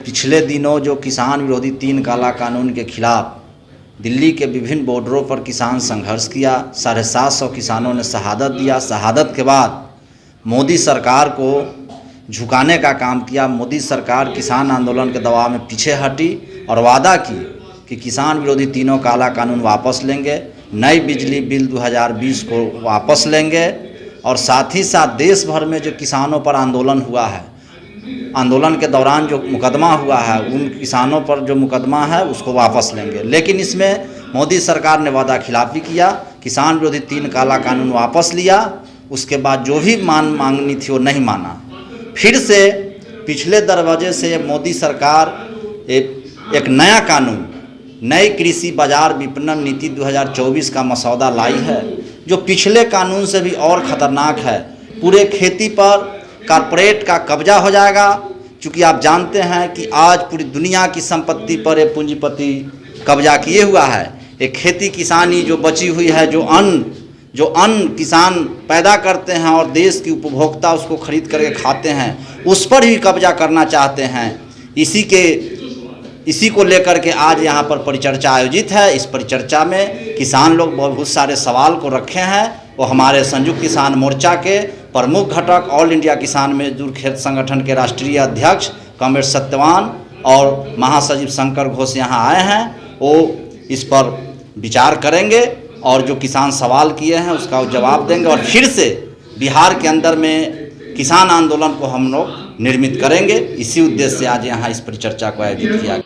पिछले दिनों जो किसान विरोधी 3 काला कानून के खिलाफ दिल्ली के विभिन्न बॉर्डरों पर किसान संघर्ष किया, 750 किसानों ने शहादत दिया। शहादत के बाद मोदी सरकार को झुकाने का काम किया। मोदी सरकार किसान आंदोलन के दबाव में पीछे हटी और वादा की कि किसान विरोधी 3 काला कानून वापस लेंगे, नई बिजली बिल 2020 को वापस लेंगे और साथ ही साथ देश भर में जो किसानों पर आंदोलन हुआ है, आंदोलन के दौरान जो मुकदमा हुआ है, उन किसानों पर जो मुकदमा है उसको वापस लेंगे। लेकिन इसमें मोदी सरकार ने वादा खिलाफी किया, किसान विरोधी 3 काला कानून वापस लिया। उसके बाद जो भी मांगनी थी वो नहीं माना। फिर से पिछले दरवाजे से मोदी सरकार एक नया कानून, नई कृषि बाजार विपणन नीति 2024 का मसौदा लाई है, जो पिछले कानून से भी और ख़तरनाक है। पूरे खेती पर कारपोरेट का कब्जा हो जाएगा, क्योंकि आप जानते हैं कि आज पूरी दुनिया की संपत्ति पर एक पूंजीपति कब्जा किए हुआ है। एक खेती किसानी जो बची हुई है, जो अन्न किसान पैदा करते हैं और देश की उपभोक्ता उसको खरीद करके खाते हैं, उस पर भी कब्जा करना चाहते हैं। इसी को लेकर के आज यहाँ पर परिचर्चा आयोजित है। इस परिचर्चा में किसान लोग बहुत सारे सवाल को रखे हैं। वो हमारे संयुक्त किसान मोर्चा के प्रमुख घटक ऑल इंडिया किसान मजदूर खेत संगठन के राष्ट्रीय अध्यक्ष कॉमरेड सत्यवान और महासचिव शंकर घोष यहाँ आए हैं। वो इस पर विचार करेंगे और जो किसान सवाल किए हैं उसका जवाब देंगे और फिर से बिहार के अंदर में किसान आंदोलन को हम लोग निर्मित करेंगे। इसी उद्देश्य से आज यहाँ इस परिचर्चा को आयोजित किया।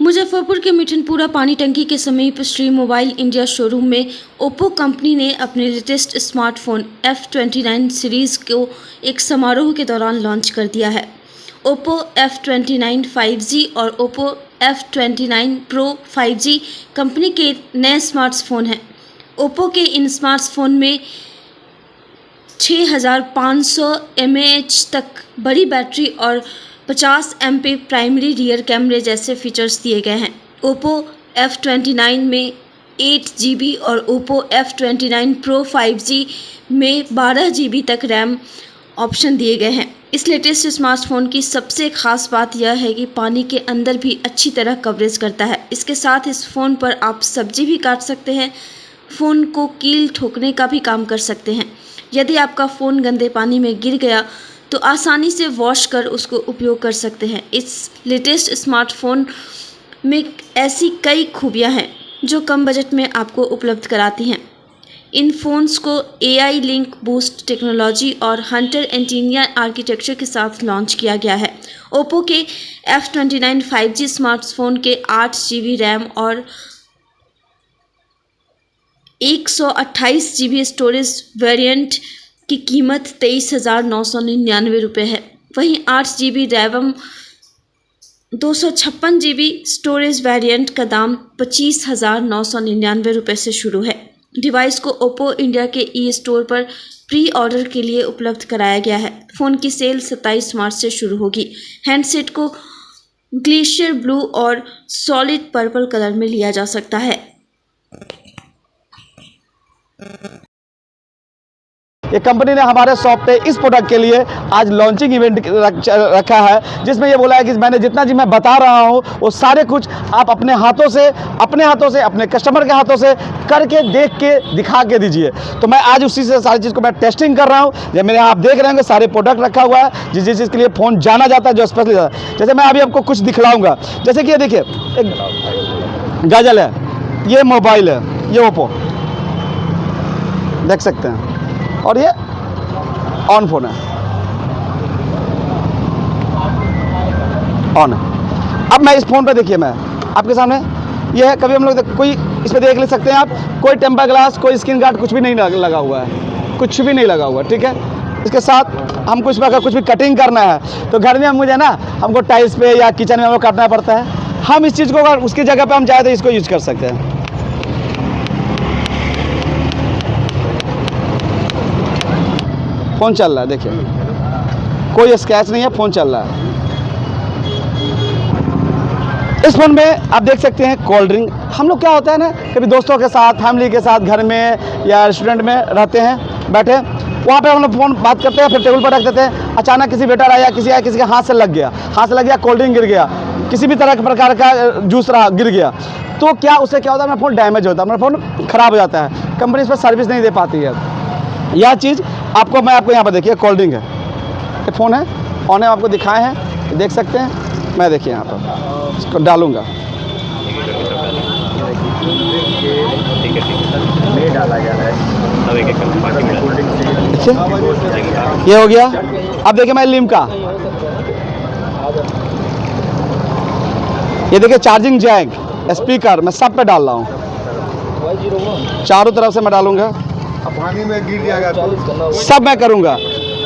मुजफ्फरपुर के मिठनपुरा पानी टंकी के समीप श्री मोबाइल इंडिया शोरूम में ओप्पो कंपनी ने अपने लेटेस्ट स्मार्टफोन F29 सीरीज़ को एक समारोह के दौरान लॉन्च कर दिया है। ओप्पो F29 5G और Oppo F29 Pro 5G company के नए स्मार्टफोन हैं। ओप्पो के इन स्मार्टफोन में 6500 mAh तक बड़ी बैटरी और 50 MP प्राइमरी रियर कैमरे जैसे फीचर्स दिए गए हैं। ओप्पो F29 में 8 GB और ओप्पो F29 Pro 5G में 12 GB तक रैम ऑप्शन दिए गए हैं। इस लेटेस्ट स्मार्टफोन की सबसे ख़ास बात यह है कि पानी के अंदर भी अच्छी तरह कवरेज करता है। इसके साथ इस फ़ोन पर आप सब्जी भी काट सकते हैं, फ़ोन को कील ठोकने का भी काम कर सकते हैं। यदि आपका फ़ोन गंदे पानी में गिर गया तो आसानी से वॉश कर उसको उपयोग कर सकते हैं। इस लेटेस्ट स्मार्टफोन में ऐसी कई खूबियां हैं जो कम बजट में आपको उपलब्ध कराती हैं। इन फ़ोन्स को AI लिंक बूस्ट टेक्नोलॉजी और हंटर एंटीनिया आर्किटेक्चर के साथ लॉन्च किया गया है। ओप्पो के F29 5G स्मार्टफोन के 8 GB रैम और 128 GB स्टोरेज वेरिएंट की कीमत 23,999 रुपये है। वहीं 8 GB RAM 256 GB storage variant का दाम 25,999 रुपये से शुरू है। डिवाइस को ओप्पो इंडिया के ई-स्टोर पर प्री ऑर्डर के लिए उपलब्ध कराया गया है। फ़ोन की सेल 27 मार्च से शुरू होगी। हैंडसेट को ग्लेशियर ब्लू और सॉलिड पर्पल कलर में लिया जा सकता है। ये कंपनी ने हमारे शॉप पे इस प्रोडक्ट के लिए आज लॉन्चिंग इवेंट रखा है, जिसमें ये बोला है कि मैंने जितना जी मैं बता रहा हूँ वो सारे कुछ आप अपने हाथों से अपने कस्टमर के हाथों से करके देख के दिखा के दीजिए। तो मैं आज उसी से सारी चीज़ को मैं टेस्टिंग कर रहा हूँ। जब मेरे यहाँ आप देख रहे होंगे सारे प्रोडक्ट रखा हुआ है जिस चीज़ के लिए फ़ोन जाना जाता है, जो स्पेशली जाता है। जैसे मैं अभी आपको कुछ दिखलाऊंगा, जैसे कि ये देखिए एक गजल है, ये मोबाइल है, ये ओप्पो देख सकते हैं, और ये ऑन फोन है, ऑन है। अब मैं इस फ़ोन पे देखिए, मैं आपके सामने ये है, कभी हम लोग कोई इस पर देख ले सकते हैं आप, कोई टेम्पर ग्लास, कोई स्क्रीन गार्ड कुछ भी नहीं लगा हुआ है, कुछ भी नहीं लगा हुआ है, ठीक है। इसके साथ हमको इसमें अगर कुछ भी कटिंग करना है तो घर में मुझे ना हमको टाइल्स पे या किचन में हमको काटना पड़ता है, हम इस चीज़ को अगर उसकी जगह पे हम चाहे तो इसको यूज कर सकते हैं। फ़ोन चल रहा है, देखिए कोई स्क्रैच नहीं है, फ़ोन चल रहा है। इस फ़ोन में आप देख सकते हैं कोल्ड ड्रिंक। हम लोग क्या होता है ना, कभी दोस्तों के साथ, फैमिली के साथ घर में या रेस्टोरेंट में रहते हैं, बैठे वहाँ पे हम लोग फ़ोन बात करते हैं, फिर टेबल पर रख देते हैं, अचानक किसी वेटर आया, किसी के हाथ से लग गया, कोल्ड ड्रिंक गिर गया, किसी भी तरह के प्रकार का जूस रहा गिर गया, तो क्या उससे क्या होता है, मेरा फ़ोन डैमेज होता है, मेरा फ़ोन ख़राब हो जाता है, कंपनी इस पर सर्विस नहीं दे पाती है। यह चीज़ मैं आपको यहाँ पर देखिए, कोल्ड ड्रिंक है, एक फ़ोन है, ऑन है, आपको दिखाए हैं, देख सकते हैं। मैं देखिए यहाँ पर इसको डालूँगा, ये हो गया। अब देखिए मैं लिम्का, ये देखिए चार्जिंग जैक, स्पीकर, मैं सब पे डाल रहा हूँ, चारों तरफ से मैं डालूंगा, पानी में गिर जाएगा, सब मैं करूंगा।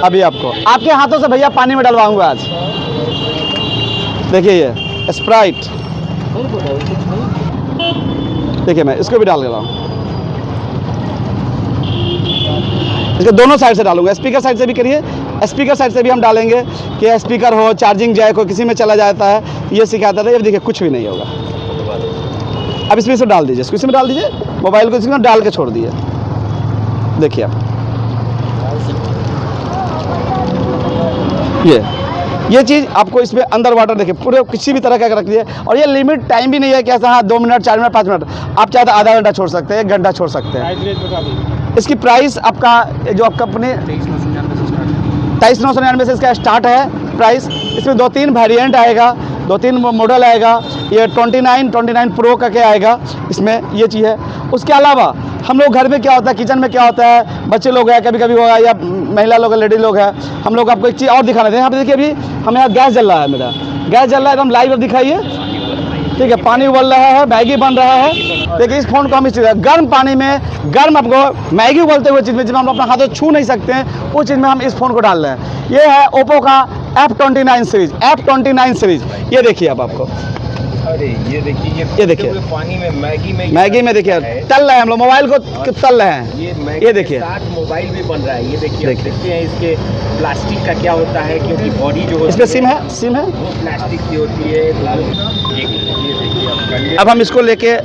अभी आपके हाथों से भैया पानी में डलवाऊंगा आज। देखिए ये स्प्राइट, देखिए मैं इसको भी डाल रहा हूँ, इसके दोनों साइड से डालूंगा, स्पीकर साइड से भी करिए, स्पीकर साइड से भी हम डालेंगे कि स्पीकर हो, चार्जिंग जैक हो, किसी में चला जाता है, ये सिखाता था। ये देखिए कुछ भी नहीं होगा। अब इसमें से डाल दीजिए, इसको इसमें डाल दीजिए, मोबाइल को इसमें डाल के छोड़ दिए। देखिए आप ये चीज़ आपको इसमें अंडर वाटर देखिए पूरे किसी भी तरह का रख दिए, और ये लिमिट टाइम भी नहीं है कि ऐसा हाँ 2 मिनट, 4 मिनट, 5 मिनट, आप चाहे तो आधा घंटा छोड़ सकते हैं, 1 घंटा छोड़ सकते हैं। इसकी प्राइस आपका जो आपका अपने 23,999 से इसका स्टार्ट है प्राइस। इसमें 2-3 वेरिएंट आएगा, 2-3 मॉडल आएगा, ये 29 प्रो का क्या आएगा, इसमें ये चीज़ है। उसके अलावा हम लोग घर में क्या होता है, किचन में क्या होता है, बच्चे लोग हैं कभी कभी होगा, या महिला लोग, लेडी लोग हैं, हम लोग आपको एक चीज़ और दिखाना दें। यहाँ पे देखिए अभी हमें यहाँ गैस जल रहा है, मेरा गैस जल रहा है, एकदम लाइव दिखाइए, ठीक है, पानी उबल रहा है, मैगी बन रहा है। देखिए इस फ़ोन को हम इस चीज़ गर्म पानी में, गर्म आपको मैगी उबलते हुए चीज़ में, जिसमें हम अपना हाथों छू नहीं सकते हैं, उस चीज़ में हम इस फ़ोन को डाल रहे हैं। ये है ओप्पो का F29 सीरीज, ये देखिए अब आपको, अरे ये देखिए पानी में मैगी में देखिए तल रहे हैं हम लोग, मोबाइल को तल रहे हैं, ये देखिए मोबाइल भी बन रहा है। ये देखिए देखते हैं इसके प्लास्टिक का क्या होता है, क्योंकि बॉडी जो इस पे सिम है वो प्लास्टिक की होती है। ये देखिए अब हम इसको लेके,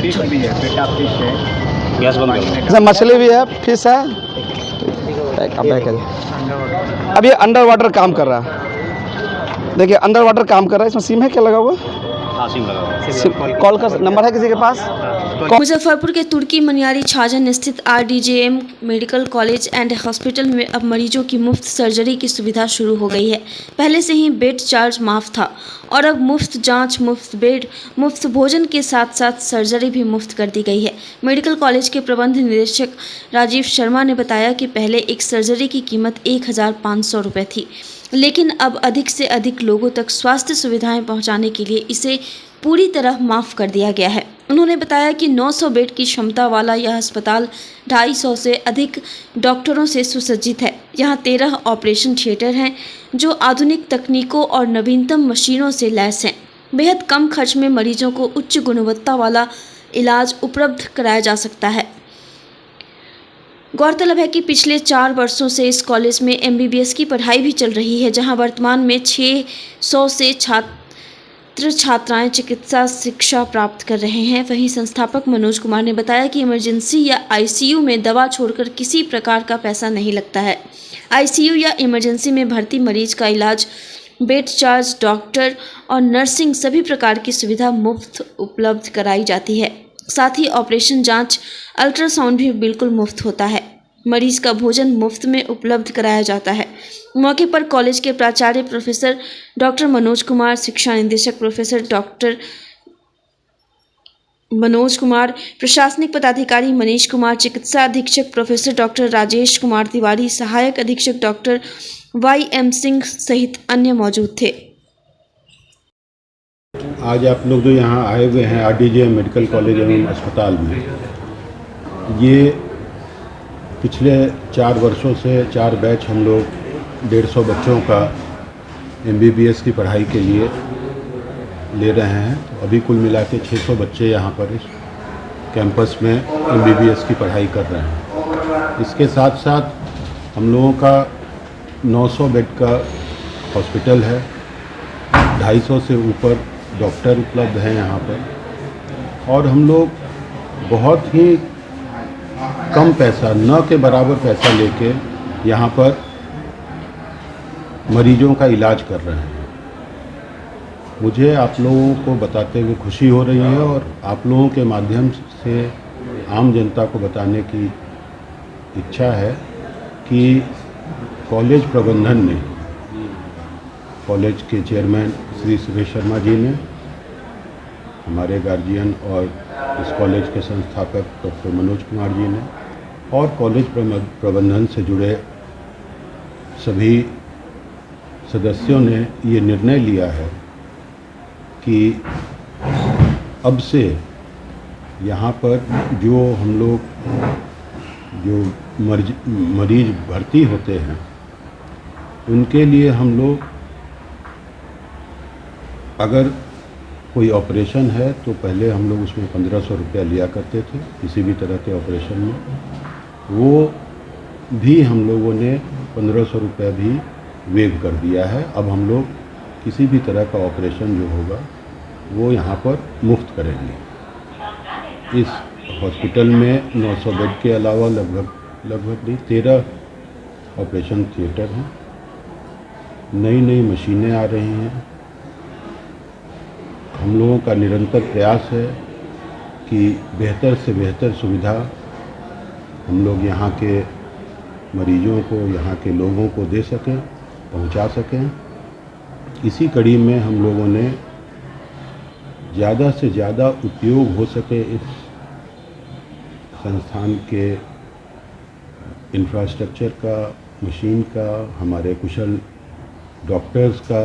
फिश भी है, बेटा फिश है, गैस बंद कर, इसमें मछली भी है, फिश है। अब ये अंडर वाटर काम कर रहा है, देखिए अंडर वाटर काम कर रहा है। इसमें सिम है क्या लगा हुआ? सिम लगा हुआ, कॉल का नंबर है किसी के पास? मुजफ्फरपुर के तुर्की मनियारी छाजन स्थित RDJM medical college and hospital में अब मरीजों की मुफ्त सर्जरी की सुविधा शुरू हो गई है। पहले से ही बेड चार्ज माफ था और अब मुफ्त जांच, मुफ्त बेड, मुफ्त भोजन के साथ साथ सर्जरी भी मुफ्त कर दी गई है। मेडिकल कॉलेज के प्रबंध निदेशक राजीव शर्मा ने बताया कि पहले एक सर्जरी की कीमत 1,500 रुपये थी, लेकिन अब अधिक से अधिक लोगों तक स्वास्थ्य सुविधाएं पहुंचाने के लिए इसे पूरी तरह माफ़ कर दिया गया है। उन्होंने बताया कि 900 बेड की क्षमता वाला यह अस्पताल 250 से अधिक डॉक्टरों से सुसज्जित है। यहाँ 13 ऑपरेशन थिएटर हैं जो आधुनिक तकनीकों और नवीनतम मशीनों से लैस हैं। बेहद कम खर्च में मरीजों को उच्च गुणवत्ता वाला इलाज उपलब्ध कराया जा सकता है। गौरतलब है कि पिछले 4 वर्षों से इस कॉलेज में MBBS की पढ़ाई भी चल रही है, जहां वर्तमान में 600 से छात्र छात्र छात्राएं चिकित्सा शिक्षा प्राप्त कर रहे हैं। वहीं संस्थापक मनोज कुमार ने बताया कि इमरजेंसी या आईसीयू में दवा छोड़कर किसी प्रकार का पैसा नहीं लगता है। आईसीयू या इमरजेंसी में भर्ती मरीज का इलाज, बेड चार्ज, डॉक्टर और नर्सिंग सभी प्रकार की सुविधा मुफ्त उपलब्ध कराई जाती है। साथ ही ऑपरेशन, जांच, अल्ट्रासाउंड भी बिल्कुल मुफ्त होता है। मरीज का भोजन मुफ्त में उपलब्ध कराया जाता है। मौके पर कॉलेज के प्राचार्य प्रोफेसर डॉक्टर मनोज कुमार, शिक्षा निदेशक प्रोफेसर डॉक्टर मनोज कुमार, प्रशासनिक पदाधिकारी मनीष कुमार, चिकित्सा अधीक्षक प्रोफेसर डॉक्टर राजेश कुमार तिवारी, सहायक अधीक्षक डॉक्टर YM सिंह सहित अन्य मौजूद थे। आज आप लोग जो यहाँ आए हुए हैं RDJ मेडिकल कॉलेज एवं अस्पताल में, ये पिछले 4 वर्षों से 4 बैच हम लोग 150 बच्चों का MBBS की पढ़ाई के लिए ले रहे हैं। अभी कुल मिला के 600 बच्चे यहाँ पर इस कैंपस में MBBS की पढ़ाई कर रहे हैं। इसके साथ साथ हम लोगों का 900 बेड का हॉस्पिटल है, 250 से ऊपर डॉक्टर उपलब्ध हैं यहाँ पर, और हम लोग बहुत ही कम पैसा, न के बराबर पैसा लेके यहाँ पर मरीजों का इलाज कर रहे हैं। मुझे आप लोगों को बताते हुए खुशी हो रही है और आप लोगों के माध्यम से आम जनता को बताने की इच्छा है कि कॉलेज प्रबंधन ने, कॉलेज के चेयरमैन श्री सुरेश शर्मा जी ने, हमारे गार्जियन और इस कॉलेज के संस्थापक डॉक्टर मनोज कुमार जी ने और कॉलेज प्रबंधन से जुड़े सभी सदस्यों ने ये निर्णय लिया है कि अब से यहाँ पर जो हम लोग जो मरीज भर्ती होते हैं उनके लिए हम लोग, अगर कोई ऑपरेशन है तो पहले हम लोग उसमें 1500 रुपया लिया करते थे किसी भी तरह के ऑपरेशन में, वो भी हम लोगों ने 1500 रुपया भी वेव कर दिया है। अब हम लोग किसी भी तरह का ऑपरेशन जो होगा वो यहाँ पर मुफ्त करेंगे। इस हॉस्पिटल में 900 बेड के अलावा लगभग 13 ऑपरेशन थिएटर हैं। नई मशीनें आ रही हैं। हम लोगों का निरंतर प्रयास है कि बेहतर से बेहतर सुविधा हम लोग यहाँ के मरीजों को, यहाँ के लोगों को दे सकें, पहुँचा सकें। इसी कड़ी में हम लोगों ने ज़्यादा से ज़्यादा उपयोग हो सके इस संस्थान के इंफ्रास्ट्रक्चर का, मशीन का, हमारे कुशल डॉक्टर्स का,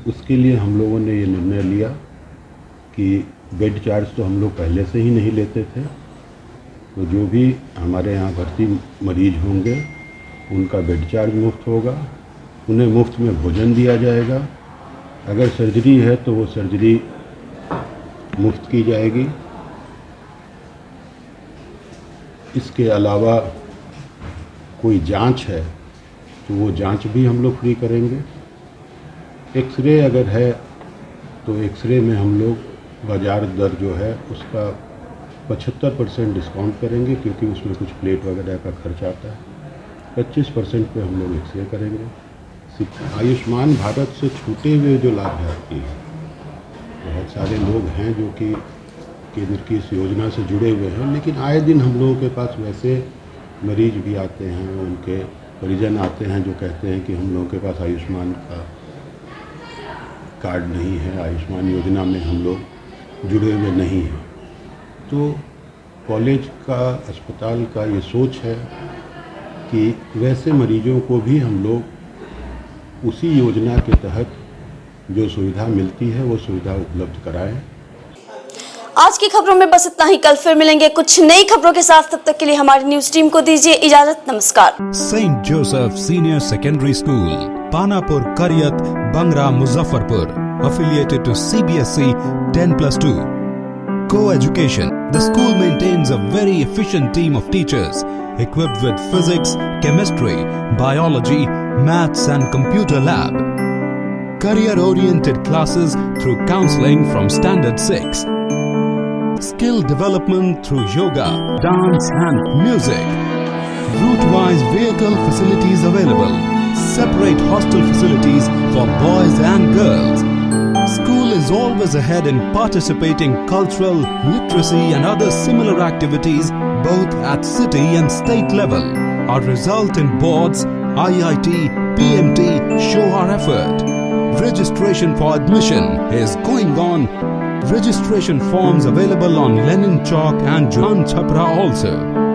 उसके लिए हम लोगों ने ये निर्णय लिया कि बेड चार्ज तो हम लोग पहले से ही नहीं लेते थे, तो जो भी हमारे यहाँ भर्ती मरीज होंगे उनका बेड चार्ज मुफ्त होगा, उन्हें मुफ्त में भोजन दिया जाएगा। अगर सर्जरी है तो वो सर्जरी मुफ्त की जाएगी। इसके अलावा कोई जांच है तो वो जांच भी हम लोग फ्री करेंगे। एक्सरे अगर है तो एक्सरे में हम लोग बाज़ार दर जो है उसका 75% डिस्काउंट करेंगे, क्योंकि उसमें कुछ प्लेट वगैरह का खर्च आता है। 25% पे हम लोग एक्सरे करेंगे। आयुष्मान भारत से छूटे हुए जो लाभार्थी हैं, बहुत सारे लोग हैं जो कि केंद्र की इस योजना से जुड़े हुए हैं, लेकिन आए दिन हम लोगों के पास वैसे मरीज भी आते हैं, उनके परिजन आते हैं जो कहते हैं कि हम लोगों के पास आयुष्मान का कार्ड नहीं है, आयुष्मान योजना में हम लोग जुड़े हुए नहीं हैं। तो कॉलेज का, अस्पताल का ये सोच है कि वैसे मरीजों को भी हम लोग उसी योजना के तहत जो सुविधा मिलती है वो सुविधा उपलब्ध कराएं। आज की खबरों में बस इतना ही। कल फिर मिलेंगे कुछ नई खबरों के साथ। तब तक के लिए हमारी न्यूज टीम को दीजिए इजाजत। नमस्कार। Saint Joseph Senior Secondary School, Panapur, Kariyat, Bangra, Muzaffarpur, affiliated to CBSE 10+2. Co-education. The school maintains a very efficient team of teachers equipped with physics, chemistry, biology, maths and computer lab. career-oriented classes through counseling from Standard 6, skill development through yoga, dance and music, route-wise vehicle facilities available, separate hostel facilities for boys and girls. School is always ahead in participating cultural, literacy and other similar activities both at city and state level. Our result in boards, IIT, PMT show our effort. Registration for admission is going on. Registration forms available on Lenin Chowk and Jalan Chhapra also.